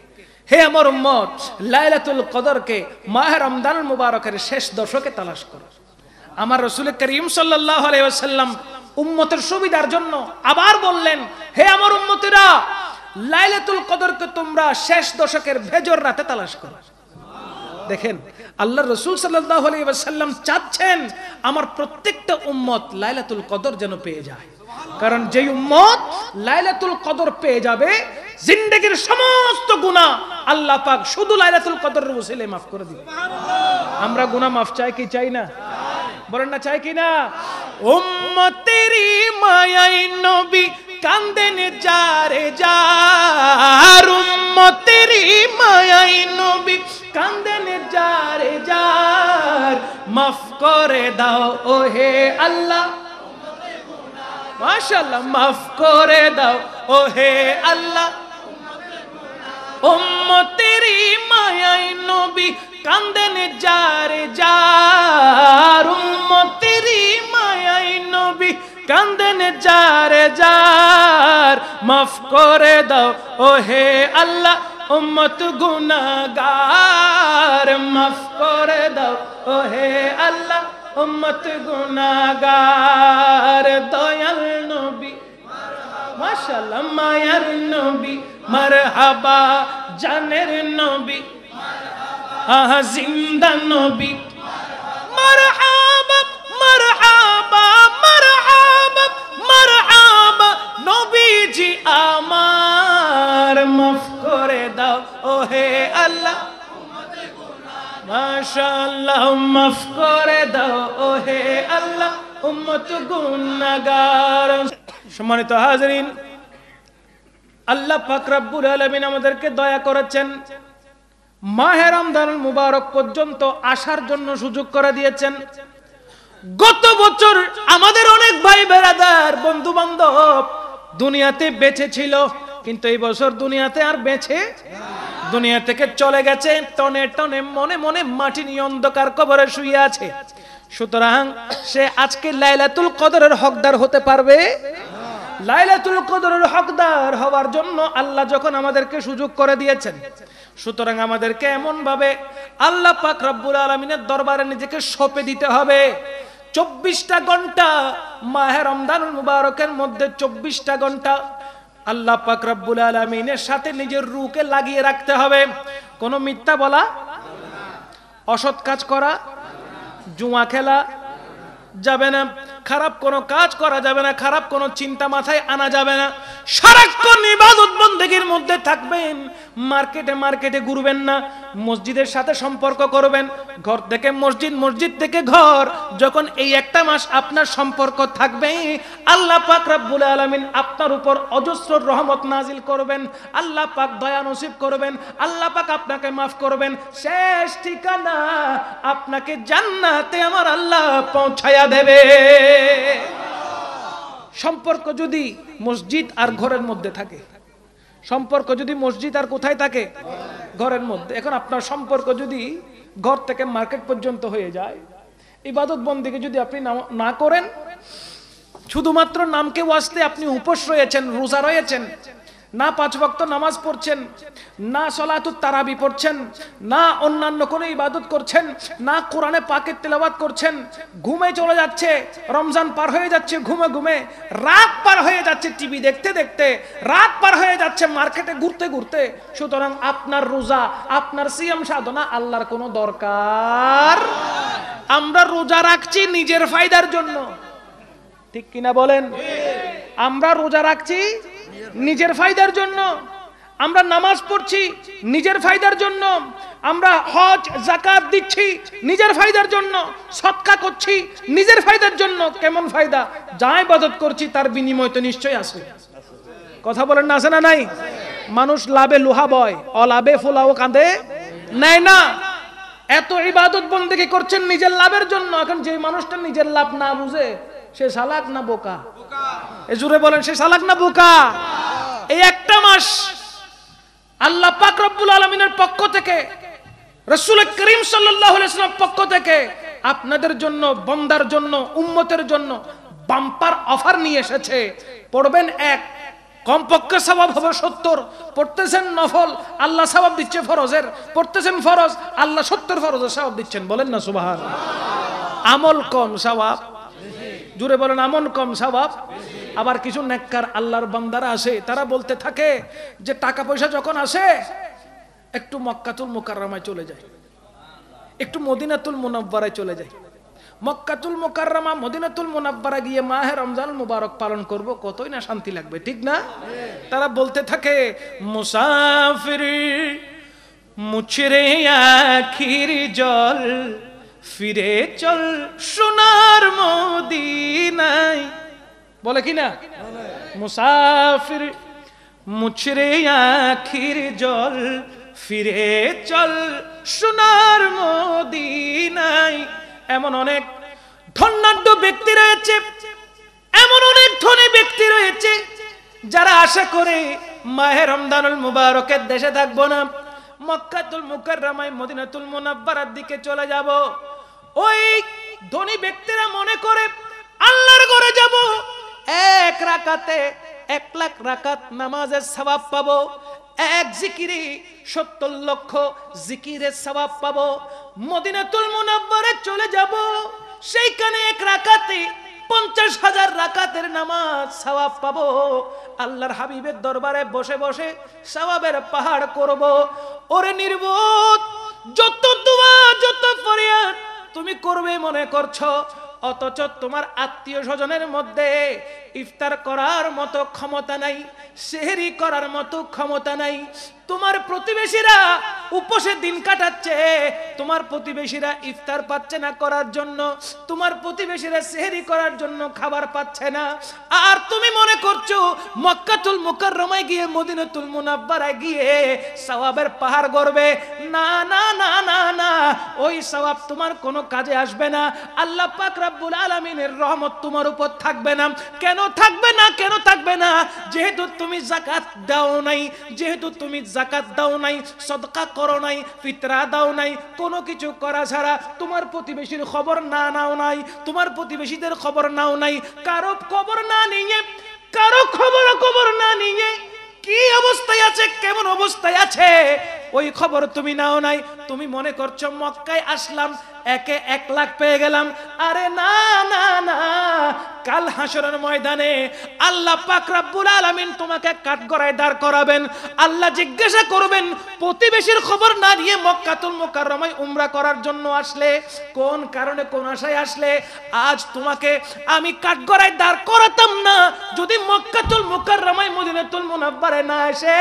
হে আমার উম্মত, লাইলাতুল কদরকে মাহে রমজানুল মুবারকের শেষ দশকে তালাশ করো। আমার রাসূল করিম সাল্লাল্লাহু আলাইহি ওয়াসাল্লাম উম্মতের সুবিধার জন্য আবার বললেন, হে আমার উম্মতেরা, লাইলাতুল কদরকে তোমরা শেষ দশকের ভেজর রাতে তালাশ করো। দেখেন, আল্লাহর রাসূল সাল্লাল্লাহু আলাইহি ওয়াসাল্লাম চাচ্ছেন আমার প্রত্যেকটা উম্মত লাইলাতুল কদর যেন পেয়ে যায়। কারণ যেই উম্মত লাইলাতুল কদর পেয়ে যাবে, জিন্দেগীর সমস্ত গুনাহ আল্লাহ পাক শুধু লাইলাতুল কদরের ওসিলায় মাফ করে দিবেন। আমরা গুনাহ মাফ চাই কি চাই না? বলেন না, চাই কি না? উম্মতেরি মায়াই নবী কান্দেন যারে যার। উম্মতেরি মায়াই নবী কান্দেন যারে যার। মাফ করে দাও ও হে আল্লাহ, মাশাআল্লাহ, মাফ করে দাও ও হে আল্লাহ। উম্মতেরি মায়াই নবী কান্দেন যারে যার। উম্মতেরি মায়াই নবী কান্দেন যারে যার। মাফ করে দাও ও হে আল্লাহ, উম্মত গুনাহগার। মাফ করে দাও ও হে আল্লাহ, উম্মত গুনাহগার। দয়াল নবী মাশাআল্লাহ, মায়ার নবী মারহাবা, জানের নবী আহা, জিন্দা নবী মারহাবা মারহাবা মারহাবা মারহাবা। নবীজি আমার, মাফ করে দাও ও হে আল্লাহ, মাশাআল্লাহ, মাফ করে দাও ও হে আল্লাহ, উম্মত গুনাহগার। সম্মানিত হাজরিন, আল্লাহ পাক রব্বুল আলামিন আমাদেরকে দয়া করেছেন, মাহে রমজানুল মুবারক পর্যন্ত আসার জন্য সুযোগ করে দিয়েছেন। গত বছর আমাদের অনেক ভাই বেরাদার বন্ধু বান্ধব দুনিয়াতে বেঁচে ছিল, কিন্তু এই বছর দুনিয়াতে আর বেঁচে দুনিয়া থেকে চলে গেছে। টনে টনে মনে মনে মাটি নিয়ে অন্ধকার কবরে শুয়ে আছে। সুতরাং সে আজকে লাইলাতুল কদরের হকদার হতে পারবে? লাইলাতুল কদরের হকদার হওয়ার জন্য আল্লাহ যখন আমাদেরকে সুযোগ করে দিয়েছেন, সুতরাং আমাদেরকে এমন ভাবে আল্লাহ পাক রব্বুল আলামিনের দরবারে নিজেকে সঁপে দিতে হবে। 24টা ঘন্টা মাহে রমজানুল মুবারকের মধ্যে 24টা ঘন্টা আল্লাহ পাক রব্বুল আলামিনের সাথে নিজের রূহকে লাগিয়ে রাখতে হবে। কোনো মিথ্যা বলা, অসৎ কাজ করা, জুয়া খেলা যাবে না, খারাপ কোনো কাজ করা যাবে না, খারাপ কোনো চিন্তা মাথায় আনা যাবে না। সারাক্ষণ ইবাদত বন্দেগীর মধ্যে থাকবেন, মার্কেটে মার্কেটে ঘুরবেন না, মসজিদের সাথে সম্পর্ক করবেন, ঘর থেকে মসজিদ, মসজিদ থেকে ঘর। যখন এই একটা মাস আপনার সম্পর্ক থাকবে, আল্লাহ পাক রব্বুল আলামিন আপনার উপর অজস্র রহমত নাজিল করবেন, আল্লাহ পাক দয়া নসিব করবেন, আল্লাহ পাক আপনাকে মাফ করবেন। শেষ ঠিকানা আপনাকে জান্নাতে আমার আল্লাহ পৌঁছায়া দেবে। সম্পর্ক যদি মসজিদ আর ঘরের মধ্যে থাকে, সম্পর্ক যদি মসজিদ আর কোথায় থাকে, ঘরের মধ্যে। এখন আপনার সম্পর্ক যদি ঘর থেকে মার্কেট পর্যন্ত হয়ে যায়, ইবাদত বন্দেগী যদি আপনি না করেন, শুধুমাত্র নামকে ওয়াস্তে আপনি উপোস রয়েছেন, রোজা রয়েছেন, না 5 ওয়াক্ত নামাজ পড়ছেন, না সলাতুত তারাবি পড়ছেন, না অন্যান্য কোনো ইবাদত করছেন, না কোরআনে পাকের তেলাওয়াত করছেন, ঘুমে চলে যাচ্ছে, রমজান পার হয়ে যাচ্ছে ঘুমে ঘুমে, রাত পার হয়ে যাচ্ছে টিভি দেখতে দেখতে, রাত পার হয়ে যাচ্ছে মার্কেটে ঘুরতে ঘুরতে, সুতরাং আপনার রোজা, আপনার সিয়াম সাধনা আল্লাহর কোনো দরকার। আমরা রোজা রাখছি নিজের ফায়দার জন্য, ঠিক কিনা বলেন? আমরা রোজা রাখছি নিজের ফায়দার জন্য, আমরা নামাজ পড়ছি নিজের ফায়দার জন্য, আমরা হজ যাকাত দিচ্ছি নিজের ফায়দার জন্য, সদকা করছি নিজের ফায়দার জন্য। কেমন ফায়দা? যা ইবাদত করছি তার বিনিময় তো নিশ্চয়ই আছে। কথা বলেন না, আছে না নাই? মানুষ লাভে লোহা বয়, অলাভে ফোলাও কাঁদে নেয় না। এত ইবাদত বন্দেগী করছেন নিজের লাভের জন্য। এখন যে মানুষটা নিজের লাভ না বুঝে, সে চালাক না বোকা? জোরে বলেন, সে চালাক না বোকা? এই একটা মাস আল্লাহ পাক রব্বুল আলামিনের পক্ষ থেকে, রাসূল করিম সাল্লাল্লাহু আলাইহি ওয়াসাল্লাম পক্ষ থেকে আপনাদের জন্য, বান্দার জন্য, উম্মতের জন্য বাম্পার অফার নিয়ে এসেছে। পড়বেন এক, কমপক্ষে সওয়াব হবে 70। পড়তেছেন নফল, আল্লাহ সওয়াব দিচ্ছে ফরজের। পড়তেছেন ফরজ, আল্লাহ 70 ফরজের সওয়াব দিচ্ছেন। বলেন না সুবহানাল্লাহ। আমল কম, সওয়াব জুড়ে বলেন, আমল কম, সওয়াব। আবার কিছু নেককার আল্লাহর বান্দারা আসে, তারা বলতে থাকে যে টাকা পয়সা যখন আসে একটু মক্কাতুল মুকাররমায় চলে যায়, একটু মদিনাতুল মুনাওয়ারায় চলে যায়। মক্কাতুল মুকাররমা, মদিনাতুল মুনাওয়ারা গিয়ে মাহে রমজান মুবারক পালন করব, কতই না শান্তি লাগবে, ঠিক না? তারা বলতে থাকে, মুসাফির মুছরে আখির জল, ফিরে চল সোনার মদিনায়। বলে কি না? মুসাফির মুছরে আখির জল, ফিরে চল সোনার মদিনায়। এমন অনেক ধনাঢ্য ব্যক্তি রয়েছে, এমন অনেক ধনী ব্যক্তি রয়েছে যারা আশা করে মাহে রমজানুল মুবারকের দেশে থাকবো না, মক্কাতুল মুকাররমায় মদিনাতুল মুনাওয়ারার দিকে চলে যাব। ওই ধনী ব্যক্তিরা মনে করে আল্লাহর ঘরে যাব, এক রাকাতে 1 লাখ রাকাত নামাজের সওয়াব পাবো, এক জিকিরে 70 লক্ষ জিকিরের সওয়াব পাবো। মদিনাতুল মুনাওয়ারায় চলে যাব, সেইখানে 1 রাকাতে 50,000 রাকাতের নামাজ সওয়াব পাবো। আল্লাহর হাবিবের দরবারে বসে বসে সওয়াবের পাহাড় করব। ওরে নির্বোধ, যত দোয়া যত ফরিয়াদ তুমি করবে মনে করছো, অথচ তোমার আত্মীয় স্বজনের মধ্যে ইফতার করার মতো ক্ষমতা নাই, সেহরি করার মতো ক্ষমতা নাই। তোমার প্রতিবেশীরা উপোসে দিন কাটাচ্ছে, তোমার প্রতিবেশীরা ইফতার পাচ্ছে না করার জন্য, তোমার প্রতিবেশীরা সেহরি করার জন্য খাবার পাচ্ছে না। আর তুমি মনে করছো মক্কাতুল মুকাররমায় গিয়ে, মদিনাতুল মুনাওয়ারায় গিয়ে সওয়াবের পাহাড় গড়বে। না না না না না, ওই সওয়াব তোমার কোনো কাজে আসবে না। আল্লাহ পাক রব্বুল আলামিনের রহমত তোমার উপর থাকবে না। কেন থাকবে না? কেন থাকবে না? যেহেতু তুমি যাকাত দাও নাই, যেহেতু তুমি যাকাত দাও নাই, সদকা করো নাই, ফিতরা দাও নাই, কোনো কিছু করা ছাড়া তোমার প্রতিবেশীর খবর না নাও নাই, তোমার প্রতিবেশীদের খবর নাও নাই, কারো খবর না নিয়ে, কারো খবর না নিয়ে কি অবস্থায় আছে, কেমন অবস্থায় আছে ওই খবর তুমি নাও নাই, তুমি মনে করছো মক্কায় আসলাম একে 1 লাখ পেয়ে গেলাম। আরে না না না, কাল হাসরের ময়দানে আল্লাহ পাক রব্বুল আলামিন তোমাকে কাঠগড়ায় দাঁড় করাবেন। আল্লাহ জিজ্ঞাসা করবেন, প্রতিবেশীর খবর না নিয়ে মক্কাতুল মুকাররমায় উমরা করার জন্য আসলে, কোন কারণে কোন আশায় আসলে? আজ তোমাকে আমি কাঠগড়ায় দাঁড় করাতাম না যদি মক্কাতুল মুকাররমায় মদিনাতুল মুনাওয়ারায় না এসে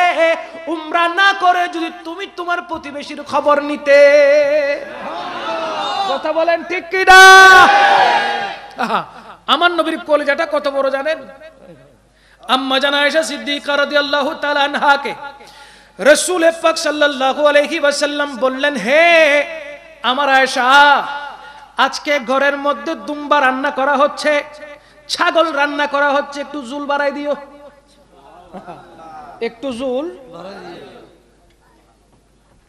উমরা না করে যদি তুমি তোমার প্রতিবেশীর খবর নিতে। কথা বলেন ঠিক কি না? আমার নবীর কলিজাটা কত বড় জানেন? আম্মা জান আয়েশা সিদ্দিকা রাদিয়াল্লাহু তাআলা আনহাকে রাসূল পাক সাল্লাল্লাহু আলাইহি ওয়াসাল্লাম বললেন, হে আমার আয়েশা, আজকে ঘরের মধ্যে দুম্বা রান্না করা হচ্ছে, ছাগল রান্না করা হচ্ছে, একটু জুল বাড়াই দিও, একটু জুল।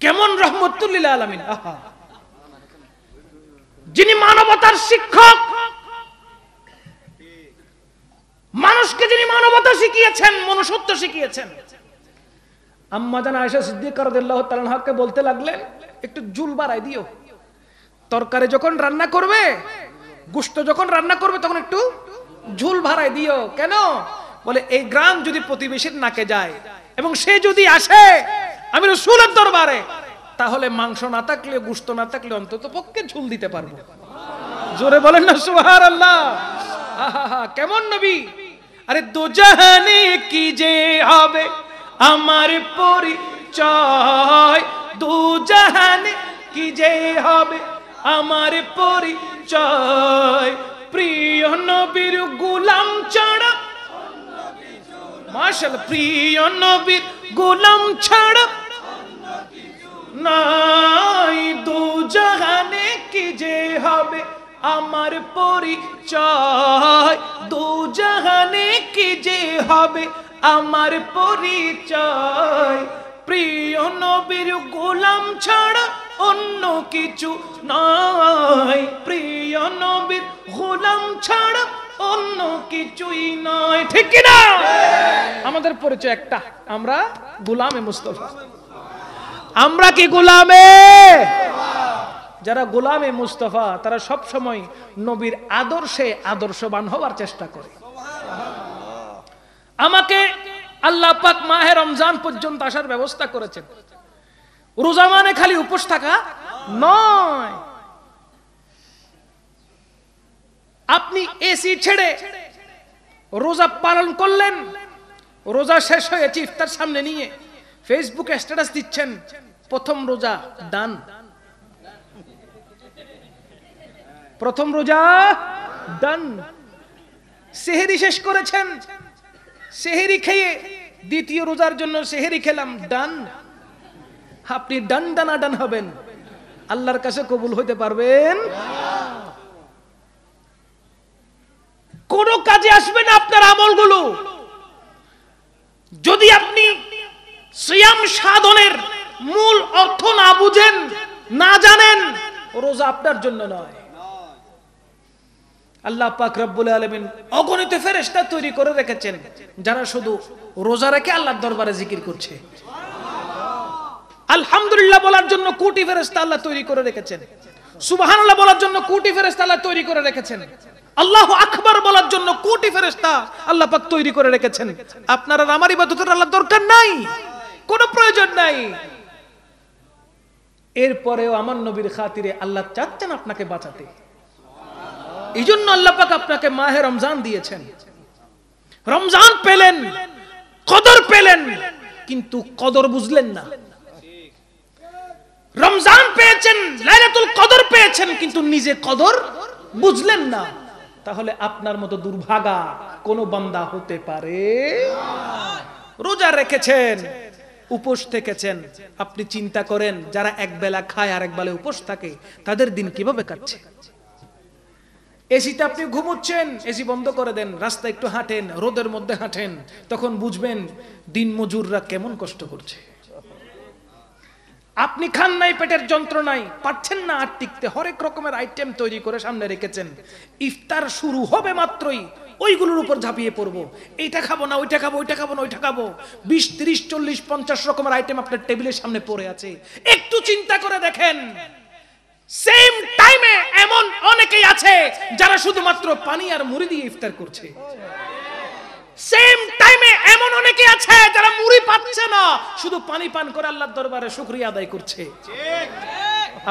কেমন রহমতুল লিল আলামিন! যিনি মানবতার শিক্ষক, মানুষকে যিনি মানবতা শিখিয়েছেন, মনুষ্যত্ব শিখিয়েছেন, আম্মা জান আয়েশা সিদ্দিকা রাদিয়াল্লাহু তাআলা আনহাকে বলতে লাগলেন, একটু জুল বাড়াই দিও। তরকারি যখন রান্না করবে, গোশত যখন রান্না করবে, তখন একটু ঝুল বাড়াই দিও। কেন? বলে এই গ্রাম যদি প্রতিবেশীর নাকে যায় এবং সে যদি আসে আমি রাসূলের দরবারে, তাহলে মাংস না থাকলে, গোশত না থাকলে অন্তত পক্ষে ঝুল দিতে পারবো। জোরে বলেন না সুবহানাল্লাহ। আহা, কেমন নবী! আরে দো জাহানে কি যে হবে আমার পরিচয়, দু জাহানে কি যে হবে আমার পরিচয়, প্রিয় নবীর গোলাম ছাড়া, মাশাআল্লাহ, প্রিয় নবীর গোলাম ছাড়া নাই, দু জাহানে কি যে হবে আমার পরিচয়, দু জাহানে কি যে হবে আমার পরিচয়, প্রিয় নবীর গোলাম ছাড়া অন্য কিছু নয়, প্রিয় নবীর গোলাম ছাড়া অন্য কিছুই নয়। ঠিক কি না? আমাদের পরিচয় একটা, আমরা গোলামে মুস্তাফা। আমরা কি গোলামে? যারা গোলামে মুস্তাফা তারা সব সময় নবীর আদর্শে আদর্শবান হওয়ার চেষ্টা করে। আমাকে আল্লাহ পাক মাহে রমজান পর্যন্ত আসার ব্যবস্থা করেছেন। রোজা মানে খালি উপোস থাকা নয়। আপনি এসি ছেড়ে রোজা পালন করলেন, রোজা শেষ হয়েছে, ইফতার সামনে নিয়ে ফেসবুকে স্ট্যাটাস দিচ্ছেন, প্রথম রোজা ডান, প্রথম রোজা ডান। সেহেরি শেষ করেছেন, সেহেরি খেয়ে দ্বিতীয় রোজার জন্য সেহেরি খেলাম, ডান। আপনি ডান ডানা ডান হবেন, আল্লাহর কাছে কবুল হইতে পারবেন? কোন কাজে আসবে না আপনার আমলগুলো যদি আপনি সিয়াম সাধনের মূল অর্থ না বুঝেন, না জানেন। রোজা আপনার জন্য নয়। আল্লাহ পাক রব্বুল আলামিন অগণিত ফেরেশতা তৈরি করে রেখেছেন যারা শুধু রোজা রেখে আল্লাহর দরবারে জিকির করছে। আলহামদুলিল্লাহ বলার জন্য কোটি ফেরেশতা আল্লাহ তৈরি করে রেখেছেন, সুবহানাল্লাহ বলার জন্য কোটি ফেরেশতা আল্লাহ তৈরি করে রেখেছেন, আল্লাহু আকবার বলার জন্য কোটি ফেরেশতা আল্লাহ পাক তৈরি করে রেখেছেন। আপনার আর আমার ইবাদতের আল্লাহ দরকার নাই, কোনো প্রয়োজন নাই। এরপরেও আমার নবীর খাতিরে আল্লাহ চাচ্ছেন আপনাকে বাঁচাতে। এই জন্য আল্লাহ পাক আপনাকে মাহে রমজান দিয়েছেন। রমজান পেলেন, কদর পেলেন, কিন্তু কদর বুঝলেন না। রমজান পেয়েছেন, লাইলাতুল কদর পেয়েছেন, কিন্তু নিজে কদর বুঝলেন না। তাহলে আপনার মতো দুর্ভাগা কোন বান্দা হতে পারে? রোজা রেখেছেন, উপোস থেকেছেন, আপনি চিন্তা করেন যারা এক বেলা খায় আর এক বেলা উপোস থাকে তাদের দিন কিভাবে কাটছে। এসিতে আপনি ঘুমোচ্ছেন, এসি বন্ধ করে দেন, রাস্তায় একটু হাঁটেন, রোদের মধ্যে হাঁটেন, তখন বুঝবেন দিন মজুররা কেমন কষ্ট করছে। আপনি খান নাই, পেটের যন্ত্রণায় পারছেন না আর টিকতে, হরেক রকমের আইটেম তৈরি করে সামনে রেখেছেন। ইফতার শুরু হবে মাত্রই ওইগুলোর উপর ঝাঁপিয়ে পড়বো, এইটা খাবো না, ওইটা খাবো, ওইটা খাবো না, ওইটা খাবো। 20, 30, 40, 50 রকমের আইটেম আপনার টেবিলের সামনে পড়ে আছে। একটু চিন্তা করে দেখেন, সেম টাইমে এমন অনেকেই আছে যারা শুধুমাত্র পানি আর মুড়ি দিয়ে ইফতার করছে। সেম টাইমে এমন অনেকে আছে যারা মুড়ি পাচ্ছে না, শুধু পানি পান করে আল্লাহর দরবারে শুকরিয়া আদায় করছে।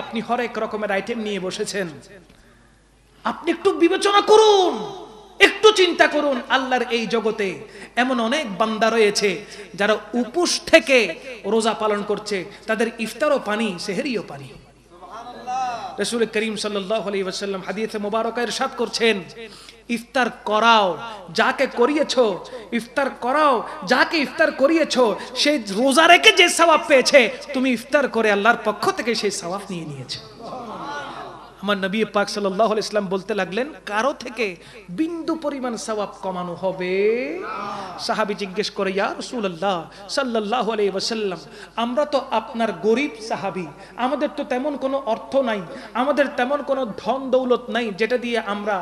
আপনি হরেক রকমের আইটেম নিয়ে বসেছেন। আপনি একটু বিবেচনা করুন, একটু চিন্তা করুন, আল্লাহর এই জগতে এমন অনেক বান্দা রয়েছে যারা উপোস থেকে রোজা পালন করছে, তাদের ইফতারও পানি, সেহরিও পানি। রাসূল করিম সাল্লাল্লাহু আলাইহি ওয়াসাল্লাম হাদিসে মুবারকা ইরশাদ করছেন, ইফতার করাও যাকে করিয়েছো, ইফতার করাও যাকে ইফতার করিয়েছো, সেই রোজা রেখে যে সওয়াব পেয়েছে, তুমি ইফতার করে আল্লাহর পক্ষ থেকে সেই সওয়াব নিয়ে নিয়েছো। আমার নবী পাক সাল্লাল্লাহু আলাইহি ওয়াসাল্লাম বলতে লাগলেন, কারো থেকে বিন্দু পরিমাণ সওয়াব কমানো হবে? সাহাবী জিজ্ঞেস করে, ইয়া রাসূলুল্লাহ সাল্লাল্লাহু আলাইহি ওয়াসাল্লাম, আমরা তো আপনার গরীব সাহাবী, আমাদের তো তেমন কোনো অর্থ নাই, আমাদের তেমন কোনো ধন দৌলত নাই যেটা দিয়ে আমরা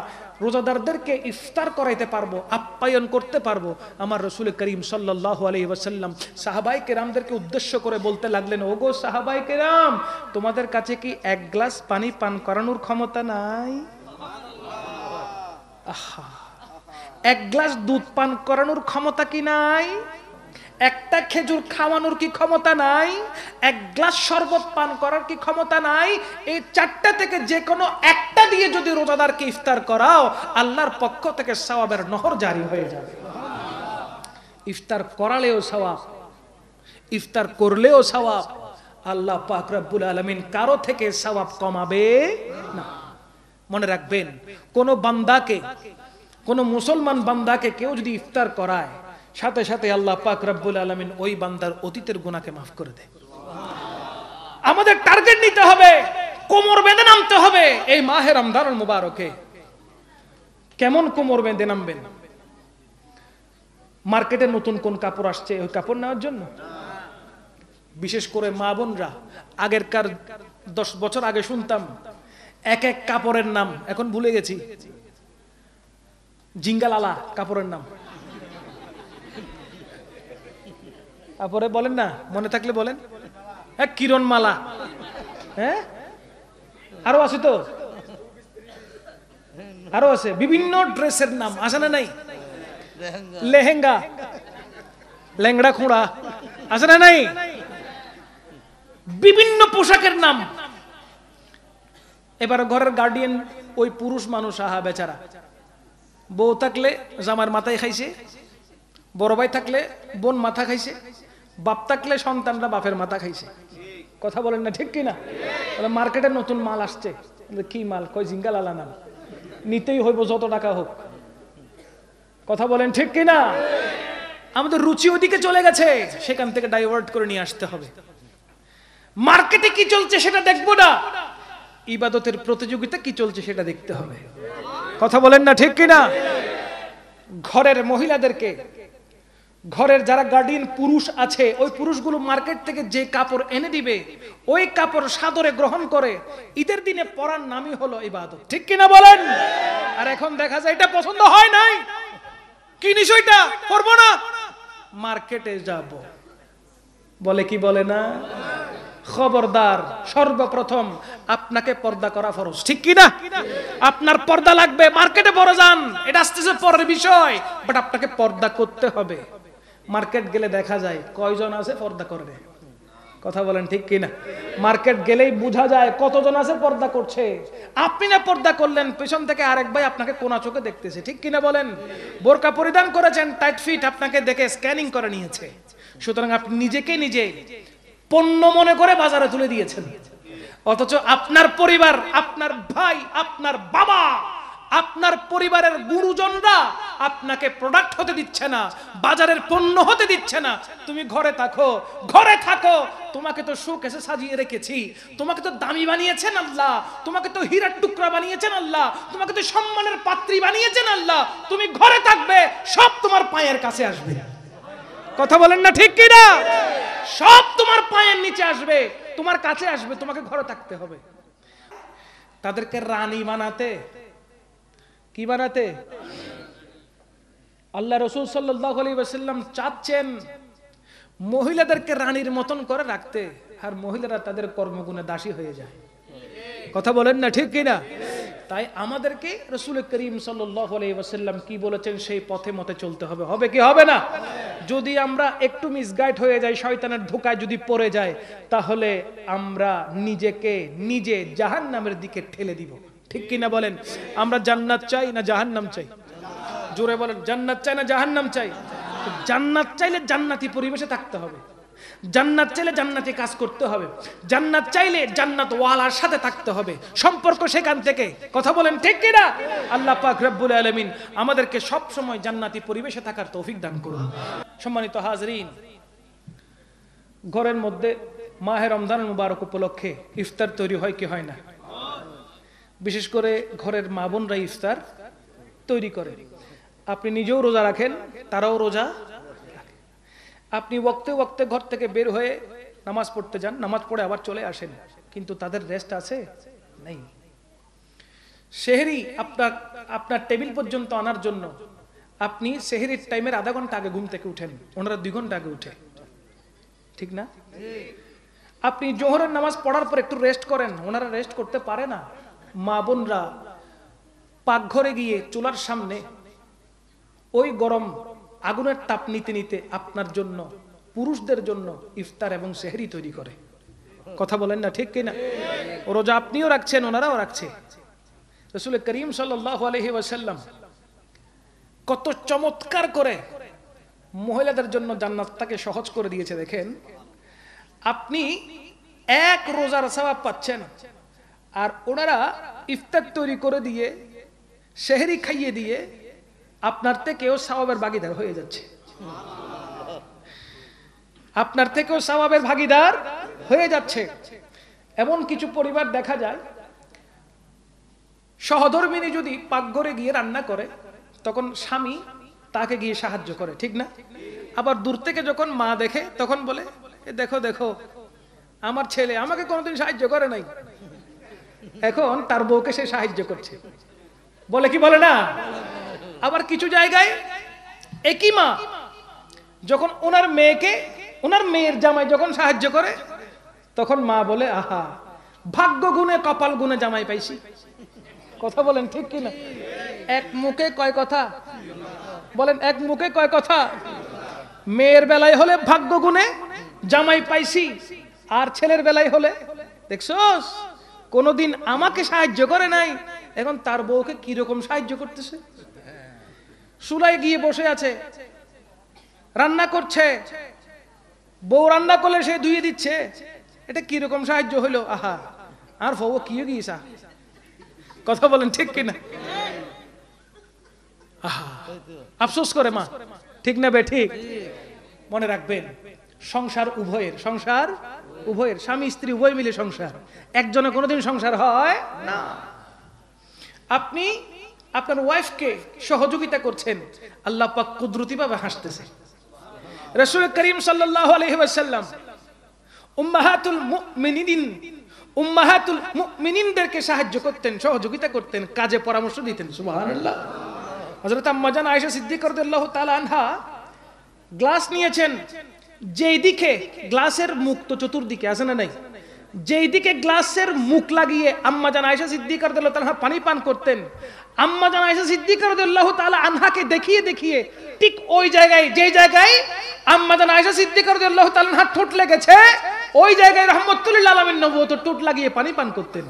রোজাদারদেরকে ইফতার করাইতে পারবো, আপ্যায়ন করতে পারবো। আমার রাসূল করিম সাল্লাল্লাহু আলাইহি ওয়াসাল্লাম সাহাবায়ে কেরামদেরকে উদ্দেশ্য করে বলতে লাগলেন, ওগো সাহাবায়ে কেরাম, তোমাদের কাছে কি এক গ্লাস পানি পান করানোর ক্ষমতা নাই? আহা, এক গ্লাস দুধ পান করানোর ক্ষমতা কি নাই? একটা খেজুর খাওয়ানোর কি ক্ষমতা নাই? এক গ্লাস শরবত পান করার কি ক্ষমতা নাই? এই চারটা থেকে যে কোনো একটা দিয়ে যদি রোজাদারকে ইফতার করাও, আল্লাহর পক্ষ থেকে সওয়াবের নহর জারি হয়ে যাবে। ইফতার করালেও সওয়াব, ইফতার করলেও সওয়াব। আল্লাহ পাক রব্বুল আলামিন কারো থেকে সওয়াব কমাবে না। মনে রাখবেন, কোন বান্দাকে, কোন মুসলমান বান্দাকে কেউ যদি ইফতার করায়, সাথে সাথে আল্লাহ পাক রব্বুল আলামিন ওই বান্দার অতীতের গুনাহকে মাফ করে দেয়। আমাদের টার্গেট নিতে হবে, কোমর বেঁধে নামতে হবে এই মাহে রমজানুল মুবারকে। কেমন কোমর বেঁধে নামবেন? মার্কেটে নতুন কোন কাপড় আসছে ওই কাপড় নেওয়ার জন্য? বিশেষ করে মা বোনরা, আগেরকার 10 বছর আগে শুনতাম এক এক কাপড়ের নাম, এখন ভুলে গেছি। জিঙ্গালালা কাপড়ের নাম, তারপরে বলেন না, মনে থাকলে বলেন। হ্যাঁ, কিরণমালা, হ্যাঁ, আরো আছে তো, আরো আছে বিভিন্ন ড্রেসের নাম আছে না নাই? লেহেঙ্গা, লেংড়া খোঁড়া আছে না নাই? বিভিন্ন পোশাকের নাম। এবার ঘরের গার্ডিয়ান ওই পুরুষ মানুষ, আহা বেচারা, বউ থাকলে জামার মাথায় খাইছে, বড় ভাই থাকলে বোন মাথা খাইছে, বাপ থাকলে সন্তানরা বাপের মাথা খাইছে। কথা বলেন না, ঠিক কিনা? মার্কেটে নতুন মাল আসছে, কি মাল? কই জিঙ্গালালা নাম, নিতেই হইব যত টাকা হোক। কথা বলেন ঠিক কিনা? আমাদের রুচি ওদিকে চলে গেছে, সেখান থেকে ডাইভার্ট করে নিয়ে আসতে হবে। মার্কেটে কি চলছে সেটা দেখবো না, ইবাদতের প্রতিযোগিতা কি চলছে সেটা দেখতে হবে। কথা বলেন না, ঠিক কিনা? ঘরের মহিলাদেরকে, ঘরের যারা গার্ডিয়ান পুরুষ আছে, ওই পুরুষগুলো মার্কেট থেকে যে কাপড় এনে দিবে, ওই কাপড় সাদরে গ্রহণ করে ঈদের দিনে পরার নামই হলো ইবাদত। ঠিক কিনা বলেন? আর এখন দেখা যায় এটা পছন্দ হয় নাই, কি বিষয়টা করব না, মার্কেটে যাব বলে, কি বলে না? খবরদার, সর্বপ্রথম আপনাকে পর্দা করা ফরজ। ঠিক কিনা? আপনার পর্দা লাগবে, মার্কেটে বড় যান, এটা আসতেছে পরের বিষয়, বাট আপনাকে পর্দা করতে হবে। মার্কেট গেলে দেখা যায় কয়জন আছে পর্দা করবে। কথা বলেন ঠিক কিনা? মার্কেট গেলেই বোঝা যায় কতজন আছে পর্দা করছে। আপনি না পর্দা করলেন, পেছন থেকে আরেক ভাই আপনাকে কোনা চোখে দেখতেছে। ঠিক কিনা বলেন? বোরকা পরিধান করেছেন, টাইট ফিট, আপনাকে দেখে স্ক্যানিং করে নিয়েছে। সুতরাং আপনি নিজেকে নিজে পণ্য মনে করে বাজারে তুলে দিয়েছেন, অথচ আপনার পরিবার, আপনার ভাই, আপনার বাবা, আপনার পরিবারের গুরুজনরা আপনাকে প্রোডাক্ট হতে দিচ্ছে না, বাজারের পণ্য হতে দিচ্ছে না। তুমি ঘরে থাকো, ঘরে থাকো, তোমাকে তো শোকেসে সাজিয়ে রেখেছি, তোমাকে তো দামি বানিয়েছেন আল্লাহ, তোমাকে তো হীরার টুকরা বানিয়েছেন আল্লাহ, তোমাকে তো সম্মানের পাত্রী বানিয়েছেন আল্লাহ। তুমি ঘরে থাকবে, সব তোমার পায়ের কাছে আসবে। কথা বলেন না, ঠিক কিনা? সব তোমার পায়ের নিচে আসবে, তোমার কাছে আসবে, তোমাকে ঘরে থাকতে হবে। তাদেরকে রানী বানাতে, কি বানাতে? আল্লাহ রাসূল সাল্লাল্লাহু আলাইহি ওয়াসাল্লাম চাচ্ছেন মহিলাদেরকে রানীর মতন করে রাখতে, আর মহিলারা তাদের কর্মগুণে দাসী হয়ে যায়। কথা বলেন না ঠিক কিনা? তাই আমাদেরকে রাসূল করিম সাল্লাল্লাহু আলাইহি ওয়াসাল্লাম কি বলেছেন সেই পথে মতে চলতে হবে। হবে কি হবে না? যদি আমরা একটু মিসগাইড হয়ে যাই, শয়তানের ধোঁকায় যদি পড়ে যায়, তাহলে আমরা নিজেকে নিজে জাহান্নামের দিকে ঠেলে দিব। ঠিক কিনা বলেন? আমরা জান্নাত চাই না জাহান্নাম চাই? জোরে বলেন, জান্নাত চাই না জাহান্নাম চাই? জান্নাত চাইলে জান্নাতি পরিবেশে থাকতে হবে, জান্নাত চাইলে জান্নাতি কাজ করতে হবে, জান্নাত চাইলে জান্নাত ওয়ালার সাথে থাকতে হবে, সম্পর্ক সেখান থেকে। কথা বলেন ঠিক কিনা? আল্লাহ পাক রব্বুল আলামিন আমাদেরকে সব সময় জান্নাতি পরিবেশে থাকার তৌফিক দান করুন। সম্মানিত হাজরিন, ঘরের মধ্যে মাহে রমজানুল মুবারক উপলক্ষে ইফতার তৈরি হয় কি হয় না? বিশেষ করে ঘরের মা বোনরা ইফতার তৈরি করে। আপনি নিজেও রোজা রাখেন, তারাও রোজা রাখে। আপনি ওয়াক্তে ওয়াক্তে ঘর থেকে বের হয়ে নামাজ পড়তে যান, নামাজ পড়ে আবার চলে আসেন, কিন্তু তাদের রেস্ট আছে? নেই। সেহরি আপনার টেবিল পর্যন্ত আনার জন্য আপনি সেহরির টাইমের আধা ঘন্টা আগে ঘুম থেকে উঠেন, ওনারা 2 ঘন্টা আগে উঠে। ঠিক না? আপনি জোহরের নামাজ পড়ার পর একটু রেস্ট করেন, ওনারা রেস্ট করতে পারে না। মা বোনরা পাকঘরে গিয়ে চুলার সামনে ওই গরম আগুনের তাপ নিতে নিতে আপনার জন্য, পুরুষদের জন্য ইফতার এবং সেহরি তৈরি করে। কথা বলেন না ঠিক কিনা? রোজা আপনিও রাখছেন, ওনারাও রাখছে। রাসূল করিম সাল্লাল্লাহু আলাইহি ওয়াসাল্লাম কত চমৎকার করে মহিলাদের জন্য জান্নাতটাকে সহজ করে দিয়েছে। দেখেন, আপনি এক রোজার সওয়াব পাচ্ছেন, আর ওনারা ইফতার তৈরি করে দিয়ে, সেহরি খাইয়ে দিয়ে আপনার থেকেও সওয়াবের ভাগীদার হয়ে যাচ্ছে। আপনার থেকেও সওয়াবের ভাগীদার হয়ে যাচ্ছে। এমন কিছু পরিবার দেখা যায়, সহধর্মিনী যদি পাকঘরে গিয়ে রান্না করে, তখন স্বামী তাকে গিয়ে সাহায্য করে। ঠিক না? আবার দূর থেকে যখন মা দেখে, তখন বলে, দেখো দেখো আমার ছেলে আমাকে কোনোদিন সাহায্য করে নাই, এখন তার বউকে সে সাহায্য করছে। বলে কি বলে না? আবার কিছু জায়গায় একই মা যখন ওনার মেয়েকে, ওনার মেয়ের জামাই যখন সাহায্য করে, তখন মা বলে, আহা ভাগ্য গুণে কপাল গুণে জামাই পাইছি। কথা বলেন ঠিক কিনা? এক মুখে কয় কথা? বলেন, এক মুখে কয় কথা? মেয়ের বেলায় হলে ভাগ্য গুণে জামাই পাইছি, আর ছেলের বেলায় হলে দেখছস কোনদিন আমাকে সাহায্য করে নাই, এখন তার বউকে কিরকম সাহায্য করতেছে। চুলায় গিয়ে বসে আছে, রান্না করছে, বউ রান্না করলে সে ধুয়ে দিচ্ছে, এটা কিরকম সাহায্য হইলো? আহা, আর বউ কি গিয়েছা। কথা বলেন ঠিক কিনা? আহা, আফসোস করে মা। ঠিক না বে ঠিক? মনে রাখবেন, সংসার উভয়ের, সংসার উভয়ের, স্বামী স্ত্রী উভয় মিলে সংসার, একজনে কোনোদিন সংসার হয় না। আপনি আপনার ওয়াইফকে সহযোগিতা করছেন, আল্লাহ পাক কুদরতি ভাবে হাসতেছে। রাসূল করিম সাল্লাল্লাহু আলাইহি ওয়াসাল্লাম উম্মাহাতুল মুমিনিনদেরকে সাহায্য করতেন, সহযোগিতা করতেন, কাজে পরামর্শ দিতেন। সুবহানাল্লাহ। হযরত আম্মা জান আয়েশা সিদ্দিকা রাদিয়াল্লাহু তাআলা আনহা গ্লাস নিয়েছেন, যেই দিকে গ্লাসের মুখ তো চতুর্দিকে আছে না নাই, যেই দিকে গ্লাসের মুখ লাগিয়ে আম্মা জান আয়েশা সিদ্দিকা রাদিয়াল্লাহু তাআলা পানি পান করতেন, আম্মা জান আয়েশা সিদ্দিকা রাদিয়াল্লাহু তাআলা আনহাকে দেখিয়ে দেখিয়ে ঠিক ওই জায়গায়, যেই জায়গায় আম্মা জান আয়েশা সিদ্দিকা রাদিয়াল্লাহু তাআলা আনহার ঠোঁট লেগেছে, ওই জায়গায় রাহমাতুল লিল আলামিন নবুয়ত ঠোঁট লাগিয়ে পানি পান করতেন।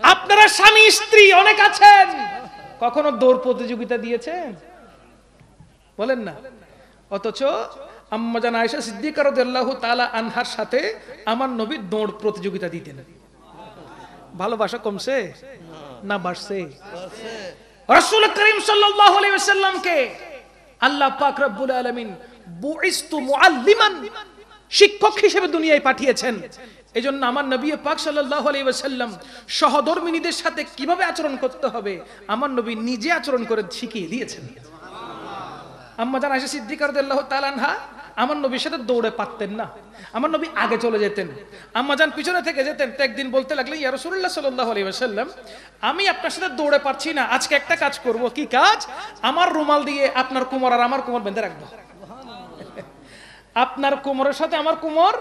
আপনারা স্বামী স্ত্রী অনেক আছেন, কখনো দৌড় প্রতিযোগিতা দিয়েছেন? বলেন না। অথচ আম্মা জান আয়েশা সিদ্দিকা রাদিয়াল্লাহু তাআলা আনহার সাথে আমার নবী দৌড় প্রতিযোগিতা দিতেন। ভালোবাসা কমছে না বাড়ছে? রাসূল করিম সাল্লাল্লাহু আলাইহি ওয়াসাল্লামকে আল্লাহ পাক রব্বুল আলামিন বুইস্তু মুআল্লিমান, শিক্ষক হিসেবে দুনিয়ায় পাঠিয়েছেন। এজন্য আমার নবী পাক সাল্লাল্লাহু আলাইহি ওয়াসাল্লাম সহধর্মিনীদের সাথে কিভাবে আচরণ করতে হবে আমার নবী নিজে আচরণ করে শিখিয়ে দিয়েছেন। আম্মা জান আয়েশা সিদ্দিকা রাদিয়াল্লাহু তাআলা আনহা আমার নবীর সাথে দৌড়ে পারতেন না, আমার নবী আগে চলে যেতেন, আম্মাজান পিছনে থেকে যেতেন। তো একদিন বলতে লাগলেন, ইয়া রাসূলুল্লাহ সাল্লাল্লাহু আলাইহি ওয়াসাল্লাম, আমি আপনার সাথে দৌড়ে পারছি না, আজকে একটা কাজ করব। কি কাজ? আমার রুমাল দিয়ে আপনার কোমর আর আমার কোমর বেঁধে রাখবো। আপনার কোমরের সাথে আমার কোমর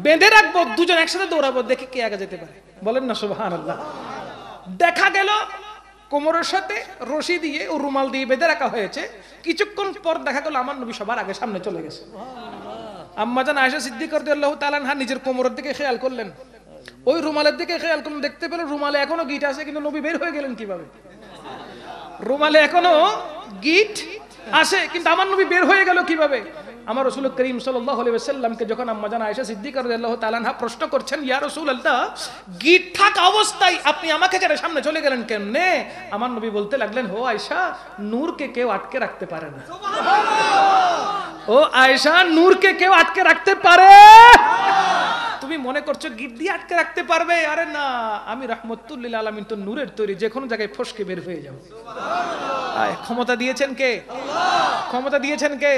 বেঁধে রাখবো, দুজন একসাথে দৌড়াবো, দেখি কে আগে যেতে পারে। বলেন না সুবহানাল্লাহ। দেখা গেল কোমরের সাথে রশি দিয়ে ও রুমাল দিয়ে বেঁধে রাখা হয়েছে। কিছুক্ষণ পর দেখা গেল আমার নবী সবার আগে সামনে চলে গেছে। আম্মাজান আয়েশা সিদ্দিকা রাদিয়াল্লাহু তাআলা আনহা নিজের কোমরের দিকে খেয়াল করলেন, ওই রুমালের দিকে খেয়াল করলেন, দেখতে পেলেন রুমালে এখনো গিট আছে, কিন্তু নবী বের হয়ে গেলেন কিভাবে? রুমালে এখনো গিট আছে, কিন্তু আমার নবী বের হয়ে গেল কিভাবে? আমার রাসূল করিম সাল্লাল্লাহু আলাইহি ওয়াসাল্লামকে যখন আম্মাজান আয়েশা সিদ্দিকা রাদিয়াল্লাহু তাআলা আনহা প্রশ্ন করছেন, ইয়া রাসূলুল্লাহ, গিট থাকা অবস্থায় আপনি আমাকে ছেড়ে সামনে চলে গেলেন কেমনে? আমার নবী বলতে লাগলেন, ও আয়েশা, নূরকে কেউ আটকে রাখতে পারে না। ও আয়েশা, নূরকে কেউ আটকে রাখতে পারে? তুমি মনে করছো গিট দিয়ে আটকে রাখতে পারবে? আরে না, আমি রাহমাতুল লিল আলামিন, তো নূরের তৈরি, যে কোনো জায়গায় ফসকে বের হয়ে যাও। ক্ষমতা দিয়েছেন কে? ক্ষমতা দিয়েছেন কে?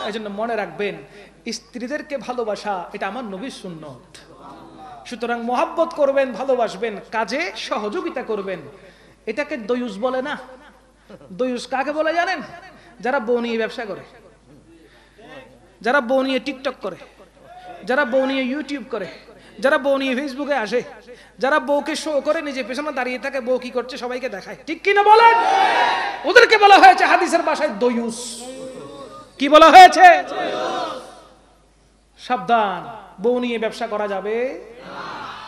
এই জন্য মনে রাখবেন, স্ত্রীদেরকে ভালোবাসা এটা আমার নবীর সুন্নত। সুতরাং মহাব্বত করবেন, ভালোবাসবেন, কাজে সহযোগিতা করবেন। এটাকে দয়ুস বলে না। দয়ুস কাকে বলে জানেন? যারা বউ নিয়ে ব্যবসা করে, যারা বউ নিয়ে টিকটক করে, যারা বউ নিয়ে ইউটিউব করে, যারা বউ নিয়ে ফেসবুকে আসে, যারা বউকে শো করে নিজে পেছনে দাঁড়িয়ে থাকে, বউ কি করছে সবাইকে দেখায়, ঠিক কিনা বলেন? ওদেরকে বলা হয়েছে হাদিসের ভাষায় দয়ুস। কি বলা হয়েছে? সাবধান, বউ নিয়ে ব্যবসা করা যাবে।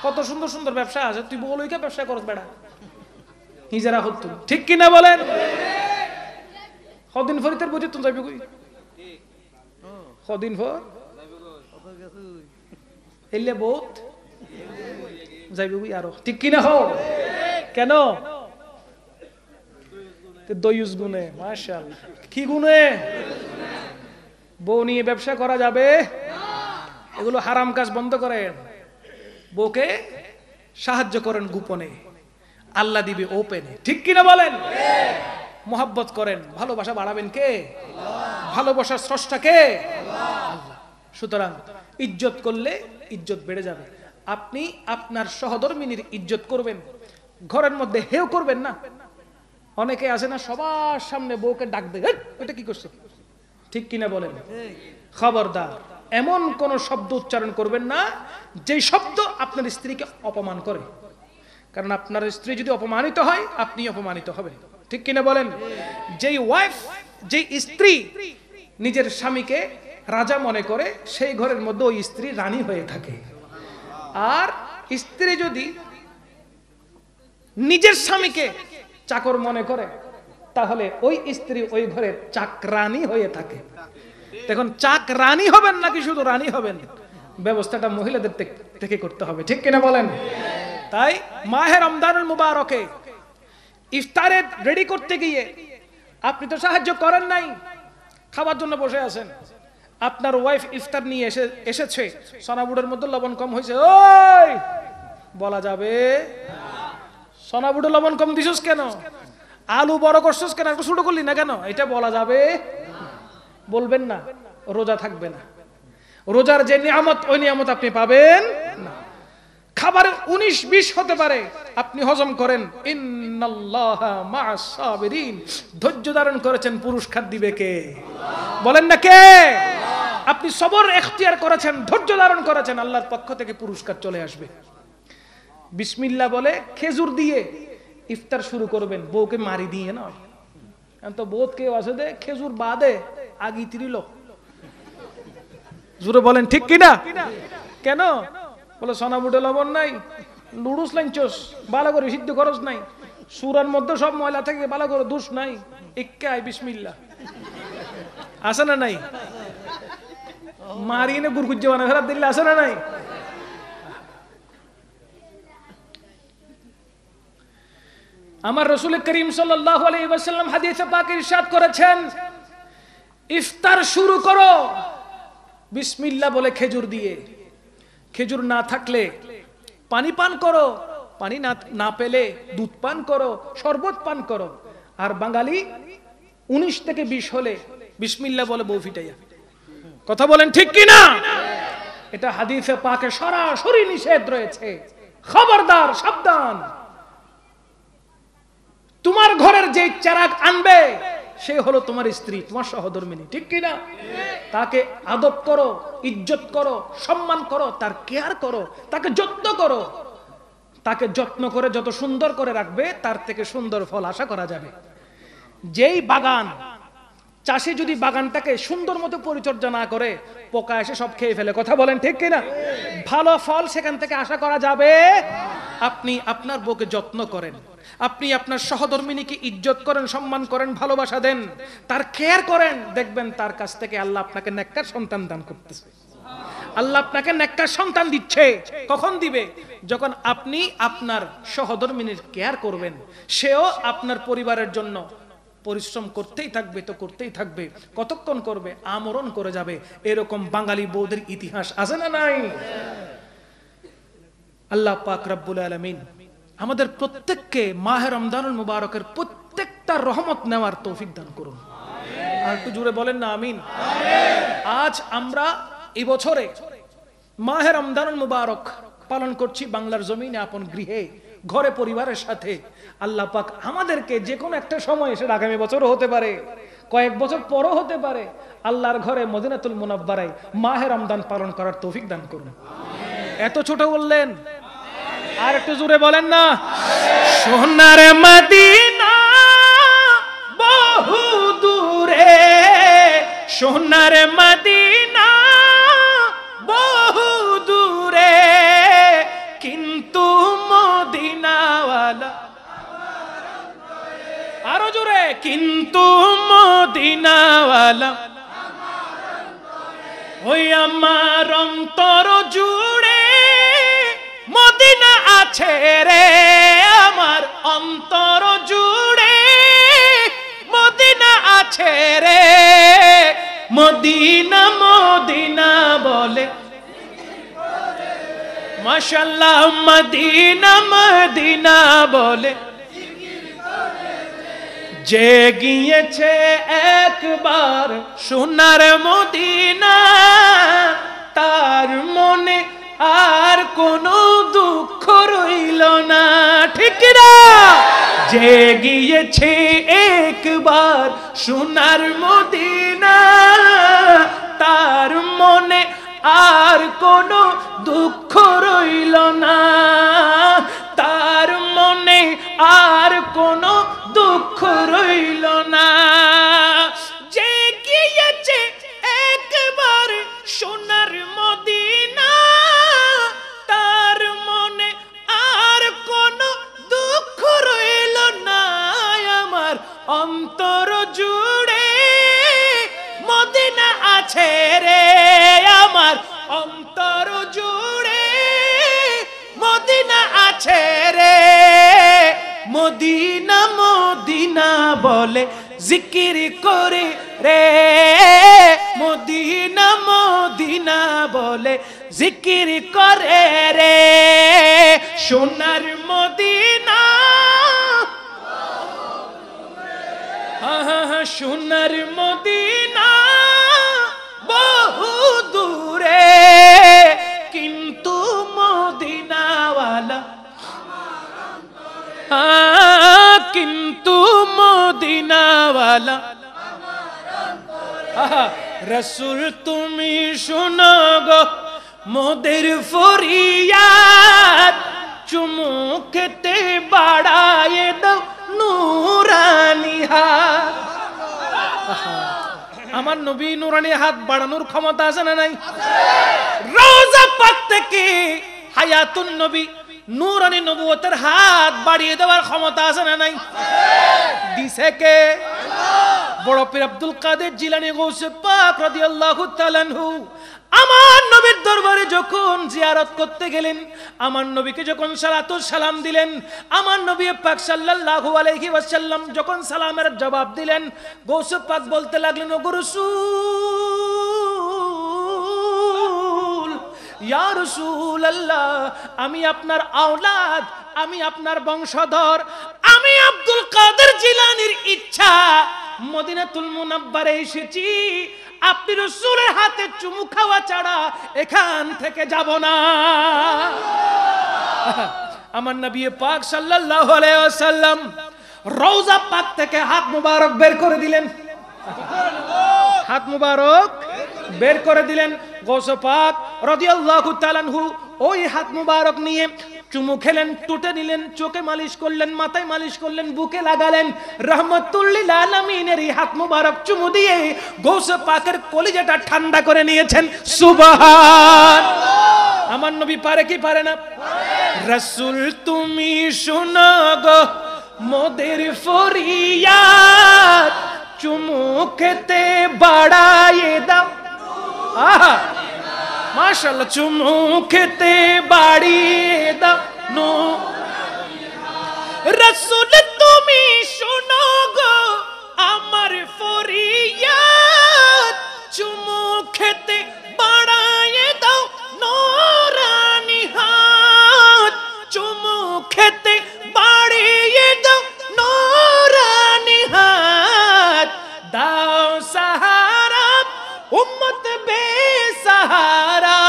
কত সুন্দর সুন্দর ব্যবসা আছে, তুই বউ লইকে ব্যবসা করস বেড়া, হিজারা হতো, ঠিক কিনা বলেন? কদিন ফরিতের বুঝে তুমি যাবি কই? কদিন ফর এলে বহুত যাইবে কই আরো, ঠিক কিনা? হও কেন? দয়ুস গুণে। মাশাআল্লাহ। কি গুণে? বউ নিয়ে ব্যবসা করা যাবে, এগুলো হারাম কাজ, বন্ধ করেন। বউকে সাহায্য করেন গোপনে, আল্লাহ দিবে ওপেনে, ঠিক কিনা বলেন? মোহাব্বত করেন, ভালোবাসা বাড়াবেন কে? ভালোবাসার স্রষ্টা কে? আল্লাহ। সুতরাং ইজ্জত করলে ইজ্জত বেড়ে যাবে। আপনি আপনার সহধর্মিনীর ইজ্জত করবেন, ঘরের মধ্যে হেও করবেন না। অনেকে আছে না, সবার সামনে বউকে ডাক দেয়, এটা কি করছো, ঠিক কিনা বলেন? খবরদার, এমন কোন শব্দ উচ্চারণ করবেন না যে শব্দ আপনার স্ত্রীকে অপমান করে। কারণ আপনার স্ত্রী যদি অপমানিত হয়, আপনি অপমানিত হবেন, ঠিক কিনা বলেন? যেই ওয়াইফ, যেই স্ত্রী নিজের স্বামীকে রাজা মনে করে, সেই ঘরের মধ্যে ওই স্ত্রী রানী হয়ে থাকে। আর স্ত্রী যদি নিজের স্বামীকে চাকর মনে করে, তাহলে ওই স্ত্রী ওই ঘরের চাকরানী হয়ে থাকে। দেখুন, চাকরানী হবেন নাকি শুধু রানী হবেন, ব্যবস্থাটা মহিলাদের থেকে করতে হবে, ঠিক কিনা বলেন? তাই মাহে রমজানুল মুবারকে ইফতারে রেডি করতে গিয়ে আপনি তো সাহায্য করেন নাই, খাবার জন্য বসে আছেন, আপনার ওয়াইফ ইফতার নিয়ে এসেছে, সোনাবুড়ের মধ্যে লবণ কম হয়েছে, ওই বলা যাবে? সোনাবুড়ে লবণ কম দিছস কেন? আলু বড় করছস কেন? একটু ছোট করলি না কেন? এটা বলা যাবে? বলবেন না, রোজা থাকবে না। রোজার যে নিয়ামত, ওই নিয়ামত আপনি পাবেন না। খাবারে 19-20 হতে পারে, আপনি হজম করেন। ইন্নাল্লাহা মা'আস সাবিরিন, ধৈর্য ধারণ করেছেন, পুরস্কার দিবে কে? বলেন না কে? আপনি সবর ইখতিয়ার করেছেন, ধৈর্য ধারণ করেছেন, আল্লাহর পক্ষ থেকে পুরস্কার চলে আসবে। বিসমিল্লাহ বলে খেজুর দিয়ে ইফতার শুরু করবেন, বউকে মারি দিয়ে নয়। তো বোধ কেউ আছে দে খেজুর বাদে আগি তিরিল, জোরে বলেন ঠিক কিনা? কেন? বলে সোনা বুটে লবণ নাই, লুডুস লাইনচোস, ভালো করে সিদ্ধ খরচ নাই, সুরার মধ্যে সব ময়লা থেকে ভালো করে দুষ নাই, ইক্কাই বিসমিল্লাহ আছে না নাই? মারি এনে গুরগুজ্জে বানা ফেরাত দিল্লি আছে না নাই? আমার রাসূল করিম সাল্লাল্লাহু আলাইহি ওয়াসাল্লাম হাদিসে পাকে ইরশাদ করেছেন, ইফতার শুরু করো বিসমিল্লাহ বলে খেজুর দিয়ে। খেজুর না থাকলে পানি পান করো, পানি না পেলে দুধ পান করো, শরবত পান করো। আর বাঙালি 19 থেকে 20 হলে বিসমিল্লাহ বলে বউ ফিটাইয়া, কথা বলেন ঠিক কি না? এটা হাদিসে পাকে সরাসরি নিষেধ রয়েছে। খবরদার, সাবধান। তোমার ঘরের যে চেরাগ আনবে সে হলো তোমার স্ত্রী, তোমার সহধর্মিনী, ঠিক কি না? তাকে আদব করো, ইজ্জত করো, সম্মান করো, তার কেয়ার করো, তাকে যত্ন করো। তাকে যত্ন করে যত সুন্দর করে রাখবে তার থেকে সুন্দর ফল আশা করা যাবে। যেই বাগান চাষি যদি বাগানটাকে সুন্দর মতো পরিচর্যা না করে, পোকা এসে সব খেয়ে ফেলে। কথা বলেন ঠিক কিনা? ভালো ফল সেখান থেকে আশা করা যাবে। আপনি আপনার বউকে যত্ন করেন, আপনি আপনার সহধর্মিনীকে ইজ্জত করেন, সম্মান করেন, ভালোবাসা দেন, তার কেয়ার করেন, দেখবেন তার কাছ থেকে আল্লাহ আপনাকে নেককার সন্তান দান করতেছে। আল্লাহ আপনাকে নেককার সন্তান দিচ্ছে। কখন দিবে? যখন আপনি আপনার সহধর্মিনীর কেয়ার করবেন। সেও আপনার পরিবারের জন্য পরিশ্রম করতেই থাকবে, তো করতেই থাকবে। কতক্ষণ করবে? আমরণ করে যাবে। এরকম বাঙালি বউদের ইতিহাস আছে না নাই? আল্লাহ পাক রব্বুল আলামিন আমাদের প্রত্যেককে মাহে রমজানুল মুবারকের প্রত্যেকটা রহমত নেওয়ার তৌফিক দান করুন। আর একটু জোরে বলেন না আমিন। আজ আমরা এই বছরে মাহে রমজানুল মুবারক পালন করছি বাংলার জমিনে, আপন গৃহে, ঘরে, পরিবারের সাথে। আল্লাহ পাক আমাদেরকে যে কোনো একটা সময়, সেটা আগামী বছরও হতে পারে, কয়েক বছর পরও হতে পারে, আল্লাহর ঘরে মদিনাতুল মুনাব্বারায় মাহে রমজান পালন করার তৌফিক দান করুন। এত ছোট বললেন, আর একটু জোরে বলেন না। সোনার মদিনা বহু দূরে, সোনার মদিনা বহু দূরে, কিন্তু মদিনাওয়ালা, আরো জোরে, কিন্তু মদিনাওয়ালা ওই আমার অন্তর জুড়ে মদিনা আছে রে, আমার অন্তর জুড়ে মদিনা আছে রে। মদিনা মদিনা বলে, মাশাআল্লাহ, মদিনা মদিনা বলে, যে গিয়েছে একবার সোনার মদিনা, তার মনে আর কোনো দুঃখ রইল না, ঠিক না? যে গিয়েছে একবার সোনার মদিনা, তার মনে আর কোনো দুঃখ রইল না, তার মনে আর কোনো দুঃখ রইল না। যে গিয়েছে একবার সোনার মদিনা, তার মনে আর কোনো দুঃখ রইল না। আমার অন্তর জুড়ে মদিনা আছে রে, আমার অন্তর জুড়ে মদিনা আছে রে। মদিনা মদিনা বলে জিকির করে রে, মদিনা মদিনা বলে জিকির করে রে। সোনার মদিনা, সোনার মদিনা বহু দূরে, কিন্তু মদিনাওয়ালা, কিন্তু মদিনাওয়ালা। রসুল তুমি শোনো গো মোদের ফরিয়াদ, চুমুকেতে বাড়ায়ে দাও নুরানি হাত। আমার নবী নুরানি হাত বাড়ানোর ক্ষমতা আছে না নাই? রওজা পাক থেকে হায়াতুন নবী নূরানি নবুয়তের হাত বাড়িয়ে দেওয়ার ক্ষমতা আছে না নাই? দিছে কে? বড় পীর আব্দুল কাদের জিলানী গৌসে পাক রাদিয়াল্লাহু তাআলা আনহু আমার নবীর দরবারে যখন জিয়ারত করতে গেলেন, আমার নবীকে যখন সালাতুল সালাম দিলেন, আমার নবী পাক সাল্লাল্লাহু আলাইহি ওয়াসাল্লাম যখন সালামের জবাব দিলেন, গৌসে পাক বলতে লাগলেন, ও রাসূল, ইয়া রাসূলুল্লাহ, আমি আপনার আওলাদ, আমি আপনার বংশধর, আমি আব্দুল কাদের জিলানীর ইচ্ছা মদিনাতুল মুনাব্বারে এসেছি আপনি রাসূলের হাতে চুমু খাওয়া ছাড়া এখান থেকে যাব না। আমার নবী পাক সাল্লাল্লাহু আলাইহি ওয়াসাল্লাম রওজা পাক থেকে হাত মুবারক বের করে দিলেন, হাত মুবারক বের করে দিলেন। গৌস পাক রাদিয়াল্লাহু তাআলা আনহু ওই হাত মুবারক নিয়ে চুমু খেলেন, টুটে নিলেন, চোখে মালিশ করলেন, মাথায় মালিশ করলেন, বুকে লাগালেন। রাহমাতুল লিল আলামিনের এই হাত মুবারক চুমু দিয়ে গৌস পাকের কলিজাটা ঠান্ডা করে নিয়েছেন। সুবহানাল্লাহ। আমার নবী পারে কি পারে না? রাসূল তুমি শোনো গো মোদের ফরিয়াদ, চুমু খেতে বাড়ায়ে দাও। আহা মাশাআল্লাহ, চুমু খেতে বাড়িয়ে দাও নো। রাসূল তুমি শোনো গো আমার ফরিয়াদ, চুমু খেতে বাড়ায়ে দাও নূরানি হাত, চুমু খেতে বাড়িয়ে দাও নূরানি হাত। দাও সাহারা উম্মত বেসাহারা,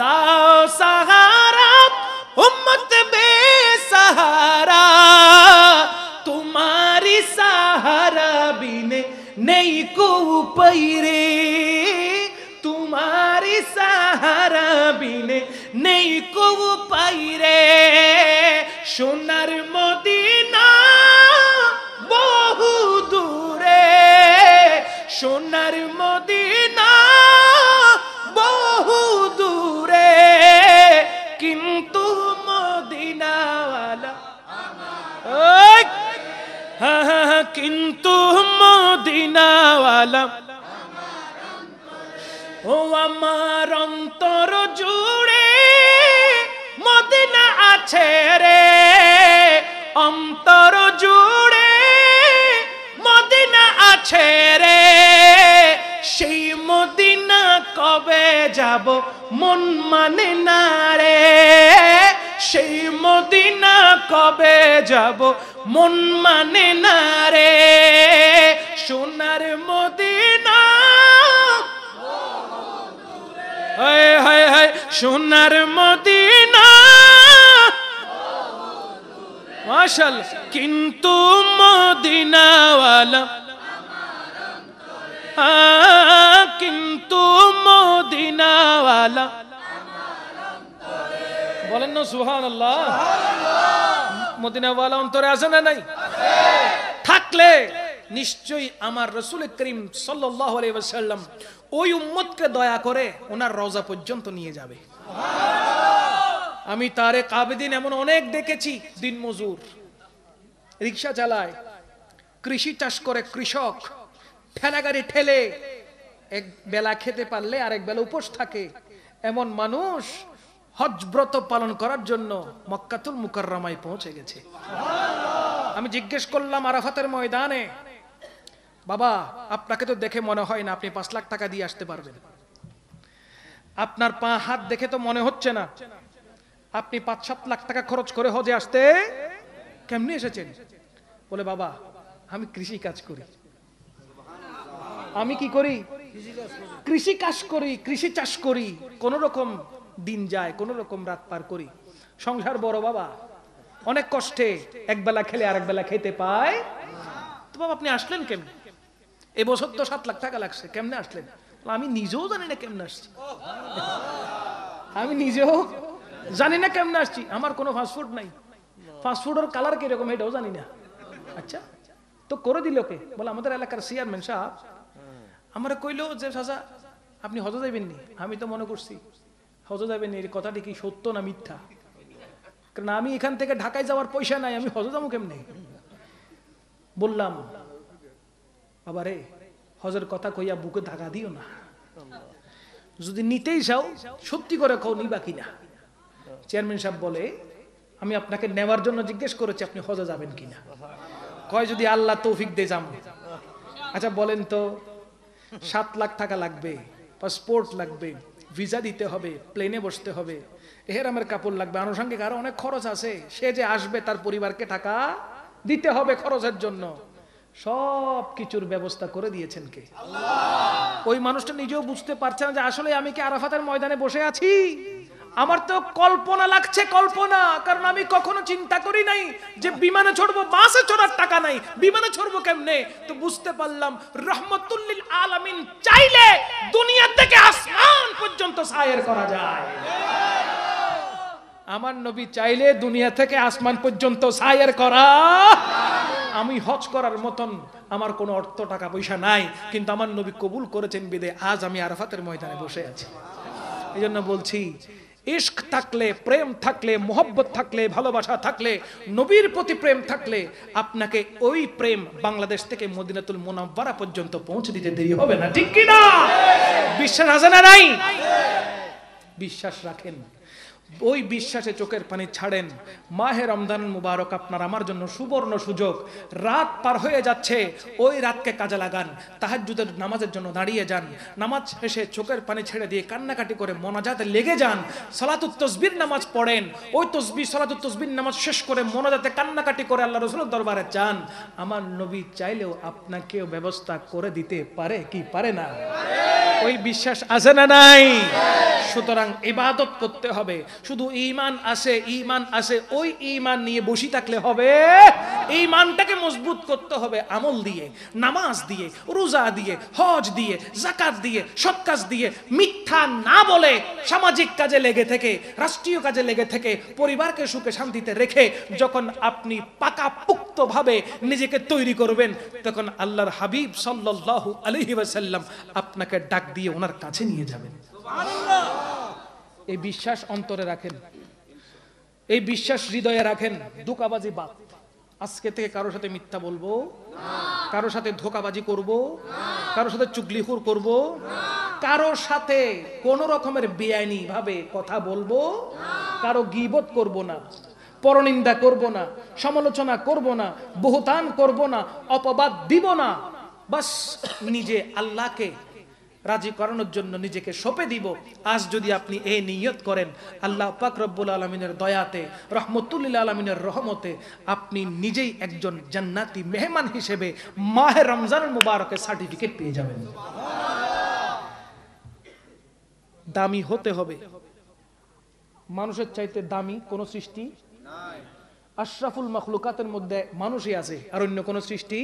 দাও সাহারা উম্মত বেসাহারা, তোমারি সাহারা বিনে নেই কো পাইরে, তোমারি সাহারা বিনে নেই কো পাইরে। সোনার মদিনা বহু দূরে, সোনার মদিনা বহু দূরে, কিন্তু মদিনাওয়ালা কিন্তু মদিনাওয়ালা ও আমার অন্তর জুড়ে মদিনা আছে রে, অন্তর জুড়ে মদিনা আছে রে। সেই মদিনা কবে যাব মন মানে না রে, সেই মদিনা কবে যাব মন মানে না রে। সোনার মদিনা হায় হায় হায়, সোনার মদিনা মাশাআল্লাহ, কিন্তু মদিনাওয়ালা কিন্তু মদিনাওয়ালা। বলেন না সুবহানাল্লাহ। মদিনাওয়ালা অন্তরে আছে না নাই? থাকলে নিশ্চয়ই আমার রাসূল করিম সাল্লাল্লাহু আলাইহি ওয়াসাল্লাম ওই উম্মতকে দয়া করে ওনার রওজা পর্যন্ত নিয়ে যাবে। আমি তারেক আবেদিন এমন অনেক দেখেছি, দিন মজুর, রিকশা চালায়, কৃষি চাষ করে, কৃষক, ঠেলা গাড়ি ঠেলে, এক বেলা খেতে পারলে আরেক বেলা উপোস থাকে। এমন মানুষ হজ ব্রত পালন করার জন্য মক্কাতুল মুকাররমায় পৌঁছে গেছে। আমি জিজ্ঞেস করলাম আরাফাতের ময়দানে, বাবা আপনাকে তো দেখে মনে হয় না আপনি 5 লাখ টাকা দিয়ে আসতে পারবেন, আপনার পা হাত দেখে তো মনে হচ্ছে না আপনি 5-7 লাখ টাকা খরচ করে হজে আসতে কেমনে এসেছেন। বলে বাবা আমি কৃষি কাজ করি। আমি কি করি? কৃষি কাজ করি, কৃষি চাষ করি, কোন রকম দিন যায়, কোন রকম রাত পার করি। সংসার বড় বাবা, অনেক কষ্টে একবেলা খেলে আরেক বেলা খেতে পায়। তো বাবা আপনি আসলেন কেমনে? এবছর তো 7 লাখ টাকা লাগছে, কেমনে আসলেন? আমি নিজেও জানি না কেমনে আসছি, আমি নিজেও জানি না কেমনে আসছি। আমার কোনো ফাস্টফুড নাই, ফাস্টফুডের কালার কিরকম এটাও জানি না। আচ্ছা তো করে দিল কে? বলে আমাদের এলাকার চেয়ারম্যান সাহেব আমরা কইলো যে চাচা আপনি হজে যাবেন নি। আমি তো মনে করছি হজে যাবেন নি, এই কথাটি কি সত্য না মিথ্যা, কারণ আমি এখান থেকে ঢাকায় যাওয়ার পয়সা নাই, আমি হজে যাবো কেমনে? বললাম বাবা রে হজের কথা কইয়া বুকে ধাগা দিও না, যদি নিতেই চাও সত্যি করে কও নিবা কিনা। চেয়ারম্যান সাহেব বলে আমি আপনাকে নেওয়ার জন্য জিজ্ঞেস করেছি আপনি হজে যাবেন কিনা। কয় যদি আল্লাহ তৌফিক দে যাবো। আচ্ছা বলেন তো 7 লাখ টাকা লাগবে, পাসপোর্ট লাগবে, ভিসা দিতে হবে, প্লেনে বসতে হবে, এহরামের কাপড় লাগবে, আনুষঙ্গিক আরো অনেক খরচ আছে। সে যে আসবে তার পরিবারকে টাকা দিতে হবে খরচের জন্য। সব কিছুর ব্যবস্থা করে দিয়েছেন কে? ওই মানুষটা নিজেও বুঝতে পারছে না যে আসলে আমি কি আরাফাতের ময়দানে বসে আছি। আমার তো কল্পনা লাগছে, কল্পনা, কারণ আমি কখনো চিন্তা করি নাই যে বিমানে চড়বো, বাসে চড়ার টাকা নাই, বিমানে চড়বো কেমনে। তো বুঝতে পারলাম রহমতুল লিল আলামিন চাইলে দুনিয়া থেকে আসমান পর্যন্ত সায়ের করা যায়। আমার নবী চাইলে দুনিয়া থেকে আসমান পর্যন্ত সায়ের করা। আমি হজ করার মতন আমার কোনো অর্থ টাকা পয়সা নাই, কিন্তু আমার নবী কবুল করেছেন বিদে আজ আমি আরাফাতের ময়দানে বসে আছি। এই জন্য বলছি, ইশক থাকলে, প্রেম থাকলে, মোহব্বত থাকলে, ভালোবাসা থাকলে, নবীর প্রতি প্রেম থাকলে আপনাকে ওই প্রেম বাংলাদেশ থেকে মদিনাতুল মুনাওয়ারা পর্যন্ত পৌঁছে দিতে দেরি হবে না, ঠিক কি না? বিশ্বাস আছে না নাই? বিশ্বাস রাখেন, ওই বিশ্বাসে চোখের পানি ছাড়েন। মাহে রমজান মুবারক আপনার আমার জন্য সুবর্ণ সুযোগ। রাত পার হয়ে যাচ্ছে, ওই রাতকে কাজে লাগান। তাহাজ্জুদের নামাজের জন্য দাঁড়িয়ে যান, নামাজ শেষে চোখের পানি ছেড়ে দিয়ে কান্নাকাটি করে মোনাজাতে লেগে যান। সালাতুত তাসবিহ নামাজ পড়েন, ওই তাসবিহ সালাতুত তাসবিহ নামাজ শেষ করে মোনাজাতে কান্নাকাটি করে আল্লাহ রাসূলের দরবারে যান। আমার নবী চাইলেও আপনাকেও ব্যবস্থা করে দিতে পারে কি পারে না? ওই বিশ্বাস আছে না নাই? সুতরাং ইবাদত করতে হবে। শুধু ঈমান আসে, ঈমান আসে, ওই ঈমান নিয়ে বসে থাকলে হবে? ঈমানটাকে মজবুত করতে হবে আমল দিয়ে, নামাজ দিয়ে, রোজা দিয়ে, হজ দিয়ে, যাকাত দিয়ে, সৎ কাজ দিয়ে, মিথ্যা না বলে সামাজিক কাজে লেগে থেকে, রাষ্ট্রীয় কাজে লেগে থেকে, পরিবারকে সুখে শান্তিতে রেখে যখন আপনি পাকাপোক্ত ভাবে নিজেকে তৈরি করবেন, তখন আল্লাহর হাবিব সাল্লাল্লাহু আলাইহি ওয়াসাল্লাম আপনাকে ডাক দিয়ে ওনার কাছে নিয়ে যাবেন। এই বিশ্বাস অন্তরে রাখেন, এই বিশ্বাস হৃদয়ে রাখেন। ধোঁকাবাজি বাদ। আজকে থেকে কারোর সাথে মিথ্যা বলবো না, কারোর সাথে ধোঁকাবাজি করব না, কারোর সাথে চুগলিখুর করব না, কারোর সাথে কোন রকমের বেআইনি ভাবে কথা বলবো না, কারো গীবত করব না, পরনিন্দা করব না, সমালোচনা করব না, বহতান করব না, অপবাদ দিব না। বাস নিজে আল্লাহকে রাজি করানোর জন্য নিজেকে সঁপে দিব। আজ যদি আপনি এই নিয়ত করেন, আল্লাহ পাক রব্বুল আলামিনের দয়াতে, রহমতুল লিল আলামিনের রহমতে আপনি নিজেই একজন জান্নাতি মেহমান হিসেবে মাহে রমজানুল মুবারকের সার্টিফিকেট পেয়ে যাবেন। দামি হতে হবে। মানুষের চাইতে দামি কোন সৃষ্টি নাই। আশরাফুল মাখলুকাতের মধ্যে মানুষই আছে, আর অন্য কোন সৃষ্টি।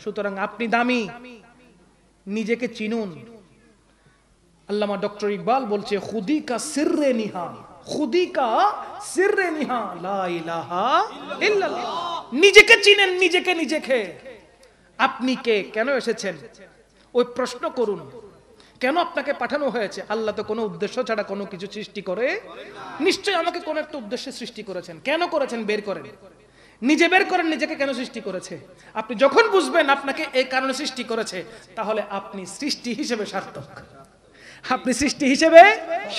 সুতরাং আপনি দামি, নিজেকে চিনুন। আল্লামা ডক্টর ইকবাল বলছে, খুদি কা সিররে নিহা, খুদি কা সিররে নিহা লা ইলাহা ইল্লাল্লাহ। নিজেকে চিনেন, নিজেকে নিজেকে। আপনি কে, কেন এসেছেন, ওই প্রশ্ন করুন। কেন আপনাকে পাঠানো হয়েছে? আল্লাহ তো কোনো উদ্দেশ্য ছাড়া কোনো কিছু সৃষ্টি করে নিশ্চয়ই আমাকে কোনো একটা উদ্দেশ্যে সৃষ্টি করেছেন। কেন করেছেন বের করেন, নিজে বের করেন নিজেকে কেন সৃষ্টি করেছে। আপনি যখন বুঝবেন আপনাকে এই কারণে সৃষ্টি করেছে, তাহলে আপনি সৃষ্টি হিসেবে সার্থক, আপনি সৃষ্টি হিসেবে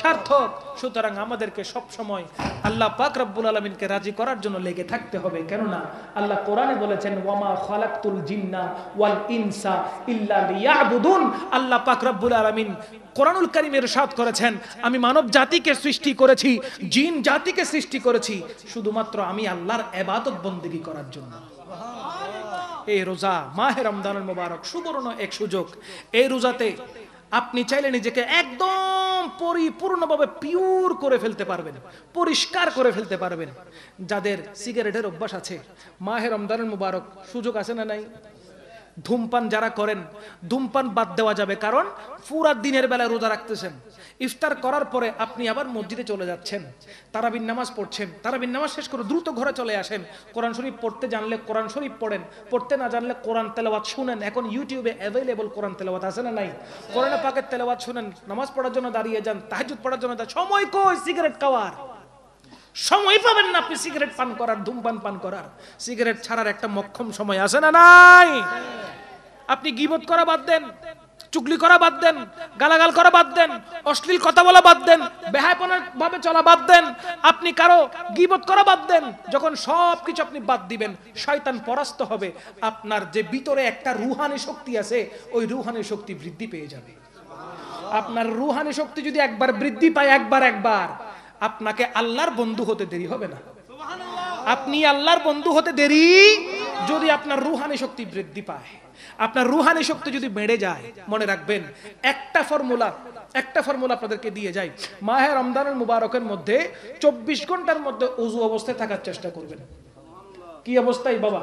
সার্থক। সুতরাং আমাদেরকে সব সময় আল্লাহ পাক রব্বুল আলামিনকে রাজি করার জন্য লেগে থাকতে হবে। কেননা আল্লাহ কোরআনে বলেছেন, ওয়ামা খালাকতুল জিন্না ওয়াল ইনসা ইল্লা লিয়াবুদুন। আল্লাহ পাক রব্বুল আলামিন কোরআনুল কারীমে ইরশাদ করেছেন, আমি মানব জাতিকে সৃষ্টি করেছি, জিন জাতিকে সৃষ্টি করেছি শুধুমাত্র আমি আল্লাহর ইবাদত বন্দেগী করার জন্য। এই রোজা মাহে রমজানুল মুবারক সুবর্ণ এক সুযোগ। এই রোজাতে আপনি চাইলে নিজেকে একদম পরিপূর্ণভাবে পিওর করে ফেলতে পারবেন, পরিষ্কার করে ফেলতে পারবেন। যাদের সিগারেটের অভ্যাস আছে, মাহে রমজানুল মুবারক সুযোগ আছে না নাই? ধূমপান যারা করেন, ধূমপান বাদ দেওয়া যাবে, কারণ পুরা দিনের বেলা রোজা রাখতেছেন। ইফতার করার পরে আপনি আবার মসজিদে চলে যাচ্ছেন, তারাবির নামাজ পড়ছেন, তারাবির নামাজ শেষ করে দ্রুত ঘরে চলে আসেন। কোরআন শরীফ পড়তে জানলে কোরআন শরীফ পড়েন, পড়তে না জানলে কোরআন তেলাওয়াত শুনেন। এখন ইউটিউবে অ্যাভেলেবল কোরআন তেলাওয়াত আছে না নাই? কোরআনে পাকের তেলাওয়াত শুনেন, নামাজ পড়ার জন্য দাঁড়িয়ে যান, তাহাজ্জুদ পড়ার জন্য। সময় কই সিগারেট খাওয়ার? সময় পাবেন না আপনি সিগারেট পান করার, ধূমপান পান করার। সিগারেট ছাড়ার একটা মক্ষম সময় আছে না নাই? আপনি গীবত করা বাদ দেন, চুগলি করা বাদ দেন, গালাগাল করা বাদ দেন, অশ্লীল কথা বলা বাদ দেন, বেহায়াপনার ভাবে চলা বাদ দেন, আপনি কারো গীবত করা বাদ দেন। যখন সবকিছু আপনি বাদ দিবেন, শয়তান পরাস্ত হবে। আপনার যে ভিতরে একটা রুহানি শক্তি আছে, ওই রুহানি শক্তি বৃদ্ধি পেয়ে যাবে। আপনার রুহানি শক্তি যদি একবার বৃদ্ধি পায়, একবার আপনাকে আল্লাহর বন্ধু হতে দেরি হবে না। আপনি আল্লাহর বন্ধু হতে দেরি যদি আপনার রুহানি শক্তি বৃদ্ধি পায়, আপনার রুহানি শক্তি যদি বেড়ে যায়, মনে রাখবেন একটা ফর্মুলা আপনাদেরকে দিয়ে যায়, মাহে রমজানুল মুবারকের মধ্যে 24 ঘন্টার মধ্যে ওযু অবস্থায় থাকার চেষ্টা করবেন। কি অবস্থায় বাবা?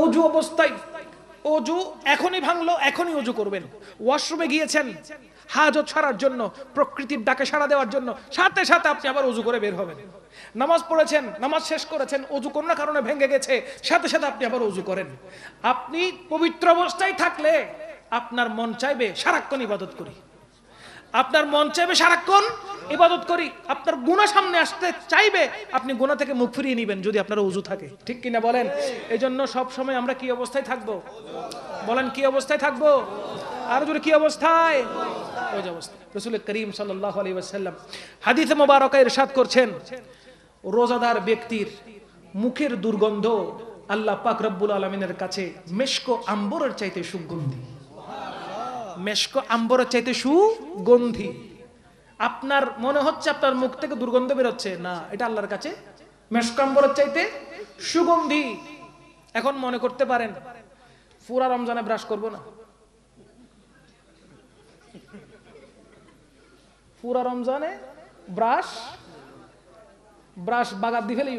ওযু অবস্থায়। ওযু এখনই ভাঙলো, এখনই ওযু করবেন। ওয়াশরুমে গিয়েছেন হাজত সারার জন্য, প্রকৃতির ডাকে সাড়া দেওয়ার জন্য, সাথে সাথে আপনি আবার ওযু করে বের হবেন। নামাজ পড়েছেন, নামাজ শেষ করেছেন, ওযু কোনো কারণে ভেঙে গেছে, সাথে সাথে আপনি আবার ওযু করেন। আপনি পবিত্র অবস্থায় থাকলে আপনার মন চাইবে সারাক্ষণ ইবাদত করি, আপনার মন চাইবে সারাক্ষণ ইবাদত করি, আপনার গুনাহ সামনে আসতে চাইবে, আপনি গুনাহ থেকে মুখ ফিরিয়ে নেবেন যদি আপনার ওযু থাকে। ঠিক কিনা বলেন? এজন্য সব সময় আমরা কি অবস্থায় থাকবো? বলেন কি অবস্থায় থাকবো? আর যদি কি অবস্থায়? ওই অবস্থা। রাসূল করিম সাল্লাল্লাহু আলাইহি ওয়াসাল্লাম হাদিসে মুবারাকায় ইরশাদ করছেন, রোজাদার ব্যক্তির মুখের দুর্গন্ধ আল্লাহ পাক রব্বুল আলামিনের কাছে মেশক আম্বরের চাইতে সুগন্ধি। মেশক আম্বরের চাইতে সুগন্ধি। আপনার মনে হচ্ছে আপনার মুখ থেকে দুর্গন্ধ বের হচ্ছে, না, এটা আল্লাহর কাছে মেশক আম্বরের চাইতে সুগন্ধি। এখন মনে করতে পারেন পুরা রমজানে ব্রাশ করব না, পুরা রমজানে ব্রাশ বাগাত দি ফেলে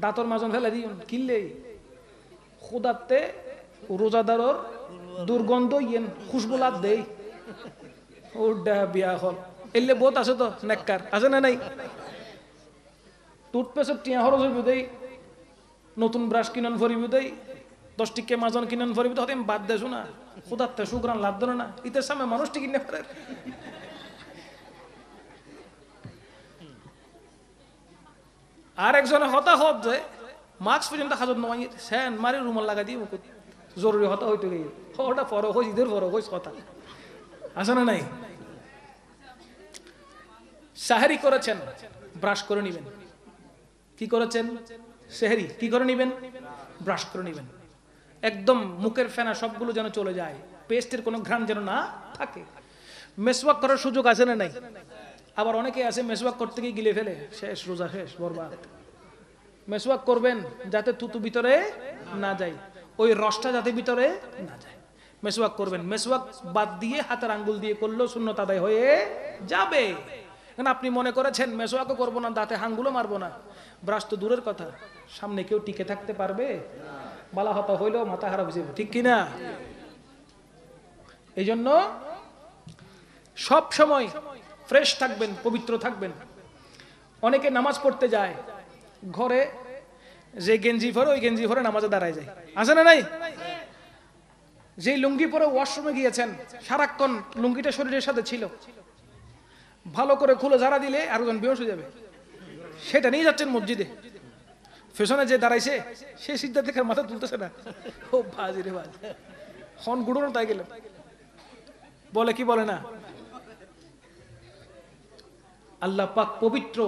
দাঁতর মাজন ফেলে দিন কিনলে খুদাতে রোজাদারর দুর্গন্ধ ইয়েন খুশবুলাত দেই। ও বিয়া হল এলে বহুত আছে তো নেককার আছে না নাই? টুথপেস্ট টিয়া খরচ হইব দেই, নতুন ব্রাশ কিনন ভরিব দেই, 10 টিকে মাজন কিনন ভরিব তো আমি বাদ দেছো না, খুদাতে সুগ্রান লাভ ধরে না, ইতের সামনে মানুষটি কিনে পারে। আর একজনে হতা হত যে মাস্ক পর্যন্ত হাজত নয় সেন মারি রুমাল লাগা দিয়ে মুখ জরুরি হতা হইতে গিয়ে ওটা পর হইস ঈদের পর হইস কথা আছে না নাই? সাহেরি করেছেন, ব্রাশ করে নিবেন। কি করেছেন? সেহরি কি করে নিবেন? ব্রাশ করে নিবেন। একদম মুখের ফেনা সবগুলো যেন চলে যায়, পেস্টের কোনো ঘ্রাণ যেন না থাকে। মেসওয়াক করার সুযোগ আছে না নাই? আবার অনেকে আছে মেসওয়াক করতে গিয়ে গিলে ফেলে, শেষ রোজা শেষ বরবাদ। মেসওয়াক করবেন যাতে থুতু ভিতরে না যায়, ওই রসটা যাতে ভিতরে না যায়, মেসওয়াক করবেন। মেসওয়াক বাদ দিয়ে হাতের আঙ্গুল দিয়ে করলেও সুন্নত আদায় হয়ে যাবে। কারণ আপনি মনে করেছেন মেসওয়াকও করবো না, দাঁতে আঙ্গুলও মারবো না, ব্রাশ তো দূরের কথা, সামনে কেউ টিকে থাকতে পারবে? বালা হতা হইলেও মাথা খারাপ হয়ে যাবে, ঠিক কিনা? এই জন্য সব সময় ফ্রেশ থাকবেন, পবিত্র থাকবেন। অনেকে নামাজ পড়তে যায়, ঘরে যে গেঞ্জি পরে ওই গেঞ্জি পরে নামাজে দাঁড়ায় যায়, আছে না নাই? যে লুঙ্গি পরে ওয়াশরুমে গিয়েছেন, সারাক্ষণ লুঙ্গিটা শরীরের সাথে ছিল, ভালো করে খুলে ঝাড়া দিলে আরেকজন বেহুশ হয়ে যাবে, সেটা নিয়ে যাচ্ছেন মসজিদে। পেছনে যে দাঁড়াইছে সে সিদ্ধা থেকে মাথা তুলতেছে না, ও বাজি রে বাজি, হন গুড়ো তাই গেল বলে কি বলে না? আল্লাহ পাক পবিত্র,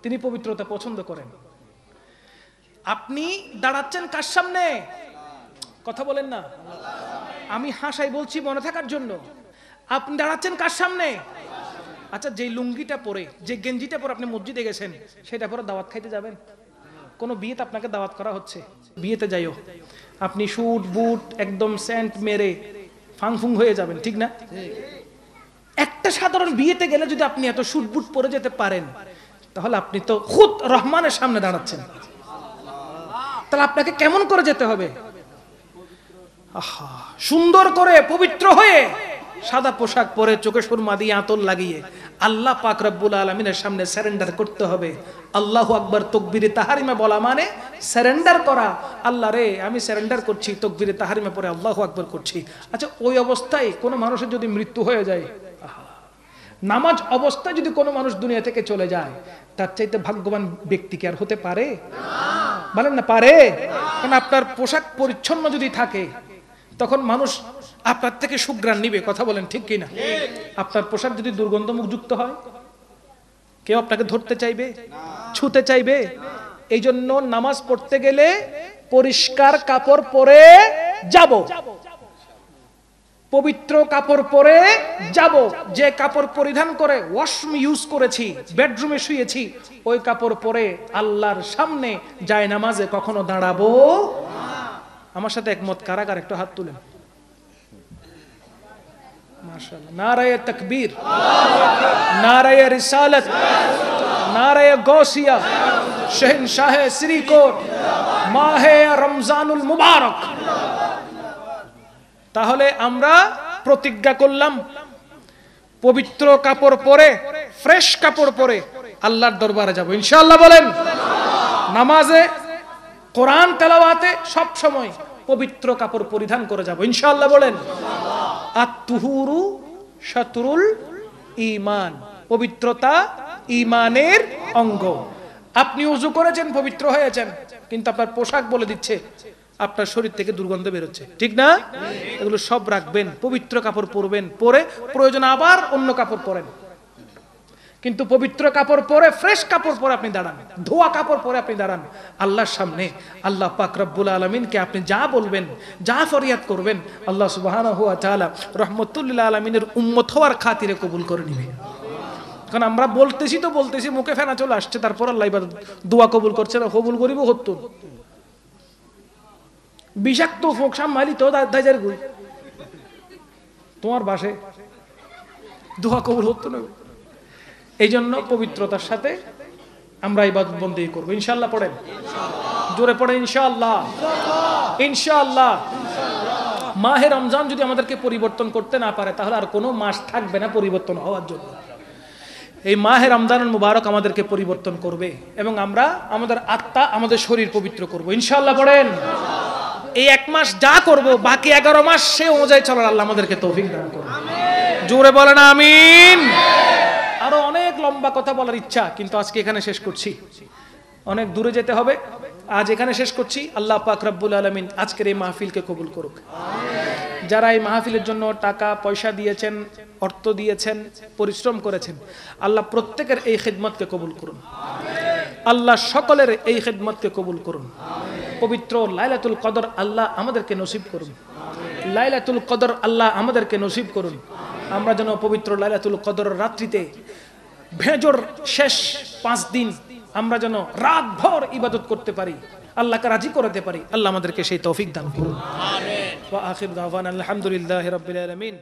তিনি পবিত্রতা পছন্দ করেন। আপনি দাঁড়াচ্ছেন কার সামনে? কথা বলেন না, আমি হাসাই বলছি মনে থাকার জন্য। আপনি দাঁড়াচ্ছেন কার সামনে? আচ্ছা, যে লুঙ্গিটা পরে, যে গেঞ্জিটা পরে আপনি মসজিদে গেছেন, সেটা পরে দাওয়াত খাইতে যাবেন? কোনো বিয়েতে আপনাকে দাওয়াত করা হচ্ছে, বিয়েতে যাইও, আপনি শুট বুট একদম সেন্ট মেরে ফাংফুং হয়ে যাবেন, ঠিক না? একটা সাধারণ বিয়েতে গেলে যদি আপনি এত শুট বুট পরে যেতে পারেন, তাহলে আপনি তো খুদ রহমানের সামনে দাঁড়াচ্ছেন। তাহলে আপনাকে কেমন করে যেতে হবে? সুন্দর করে পবিত্র হয়ে সাদা পোশাক পরে চোখে সুরমা দিয়ে আতর লাগিয়ে আল্লাহ পাক রব্বুল আলামিনের সামনে সারেন্ডার করতে হবে। আল্লাহু আকবার তাকবীরে তাহরিমা বলা মানে সারেন্ডার করা। আল্লাহ রে, আমি সারেন্ডার করছি, তাকবীরে তাহরিমা পরে আল্লাহু আকবার করছি। আচ্ছা, ওই অবস্থায় কোনো মানুষের যদি মৃত্যু হয়ে যায়, নামাজ অবস্থায় যদি কোনো মানুষ দুনিয়া থেকে চলে যায়, তার চাইতে ভাগ্যবান ব্যক্তি কি আর হতে পারে? বলেন না, পারে? কারণ আপনার পোশাক পরিচ্ছন্ন যদি থাকে, তখন মানুষ আপনার থেকে সুঘ্রাণ নিবে, কথা বলেন ঠিক কিনা? আপনার পোশাক যদি দুর্গন্ধমুক্ত হয়, কেউ আপনাকে ধরতে চাইবে, ছুতে চাইবে? এই জন্য নামাজ পড়তে গেলে পরিষ্কার কাপড় পরে যাব। পবিত্র কাপড় পরে যাব, যে কাপড় পরিধান করে ওয়াশরুম ইউজ করেছি, বেডরুমে শুয়েছি, ওই কাপড় পরে আল্লাহর সামনে জায়নামাজে কখনো দাঁড়াবো না। আমার সাথে একমত কারা কারা একটু হাত তুলেন। মাশাআল্লাহ, নারায়ে তাকবীর, নারায়ে রিসালাত, নারায়ে গৌসিয়া, শহনशाह শ্রীকোট, মাহে রমজানুল মুবারক। তাহলে আমরা প্রতিজ্ঞা করলাম পবিত্র কাপড় পরে, ফ্রেশ কাপড় পরে আল্লাহর দরবারে যাব ইনশাআল্লাহ। বলেন নামাজে, কোরআন তেলাওয়াতে সব সময় পবিত্র কাপড় পরিধান করে যাব ইনশাআল্লাহ। বলেন আত-তুহুরু শাতরুল ঈমান, পবিত্রতা ঈমানের অঙ্গ। আপনি ওযু করেছেন, পবিত্র হয়েছেন, কিন্তু আপনার পোশাক বলে দিচ্ছে আপনার শরীর থেকে দুর্গন্ধ বের হচ্ছে, ঠিক না? এগুলো সব রাখবেন, পবিত্র কাপড় পরবেন, পরে প্রয়োজন আবার অন্য কাপড় পরেন, কিন্তু পবিত্র কাপড় পরে, ফ্রেশ কাপড় পরে আপনি দাঁড়ান, ধোয়া কাপড় পরে আপনি দাঁড়ান আল্লাহর সামনে। আল্লাহ পাক রব্বুল আলামিনকে আপনি যা বলবেন, যা ফরিয়াদ করবেন, আল্লাহ সুবহানাহু ওয়া তাআলা রাহমাতুল লিল আলামিনের উম্মত হওয়ার খাতিরে কবুল করে নেবে। কারণ আমরা বলতেছি তো বলতেছি, মুখে ফেনা চলে আসছে, তারপর আল্লাহ ইবাদত দোয়া কবুল করছে না, কবুল করিব হতো বিষাক্ত ফোক সামালি তো দাইজার গুই তোমার বাসে দোয়া কবুল হতো না। এই জন্য পবিত্রতার সাথে আমরা ইবাদত বন্দেগী করবো ইনশাআল্লাহ। পড়েন জোরে পড়েন ইনশাআল্লাহ, ইনশাআল্লাহ। মাহে রমজান যদি আমাদেরকে পরিবর্তন করতে না পারে, তাহলে আর কোনো মাস থাকবে না পরিবর্তন হওয়ার জন্য। এই মাহে রমজানুল মুবারক আমাদেরকে পরিবর্তন করবে এবং আমরা আমাদের আত্মা, আমাদের শরীর পবিত্র করবো ইনশাআল্লাহ। পড়েন এই এক মাস যা করব, বাকি 11 মাস সে অনুযায়ী চলার আল্লাহ আমাদেরকে তৌফিক দান করুন। জোরে বলেন আমিন। আরো অনেক লম্বা কথা বলার ইচ্ছা, কিন্তু আজকে এখানে শেষ করছি, অনেক দূরে যেতে হবে। আজ এখানে শেষ করছি। আল্লাহ পাক রব্বুল আলামিন আজকের এই মাহফিলকে কবুল করুক। যারা এই মাহফিলের জন্য টাকা পয়সা দিয়েছেন, অর্থ দিয়েছেন, পরিশ্রম করেছেন, আল্লাহ প্রত্যেকের এই খিদমতকে কবুল করুন। আল্লাহ সকলের এই খিদমতকে কবুল করুন। পবিত্র লাইলাতুল কদর আল্লাহ আমাদেরকে নসিব করুন। লাইলাতুল কদর আল্লাহ আমাদেরকে নসিব করুন। আমরা যেন পবিত্র লাইলাতুল কদর রাত্রিতে, ভেজর শেষ 5 দিন আমরা যেন রাত ভর ইবাদত করতে পারি, আল্লাহকে রাজি করতে পারি। আল্লাহ আমাদেরকে সেই তৌফিক দান করুন। আমিন। ওয়া আখির দাওয়ানা আলহামদুলিল্লাহি রাব্বিল আলামিন।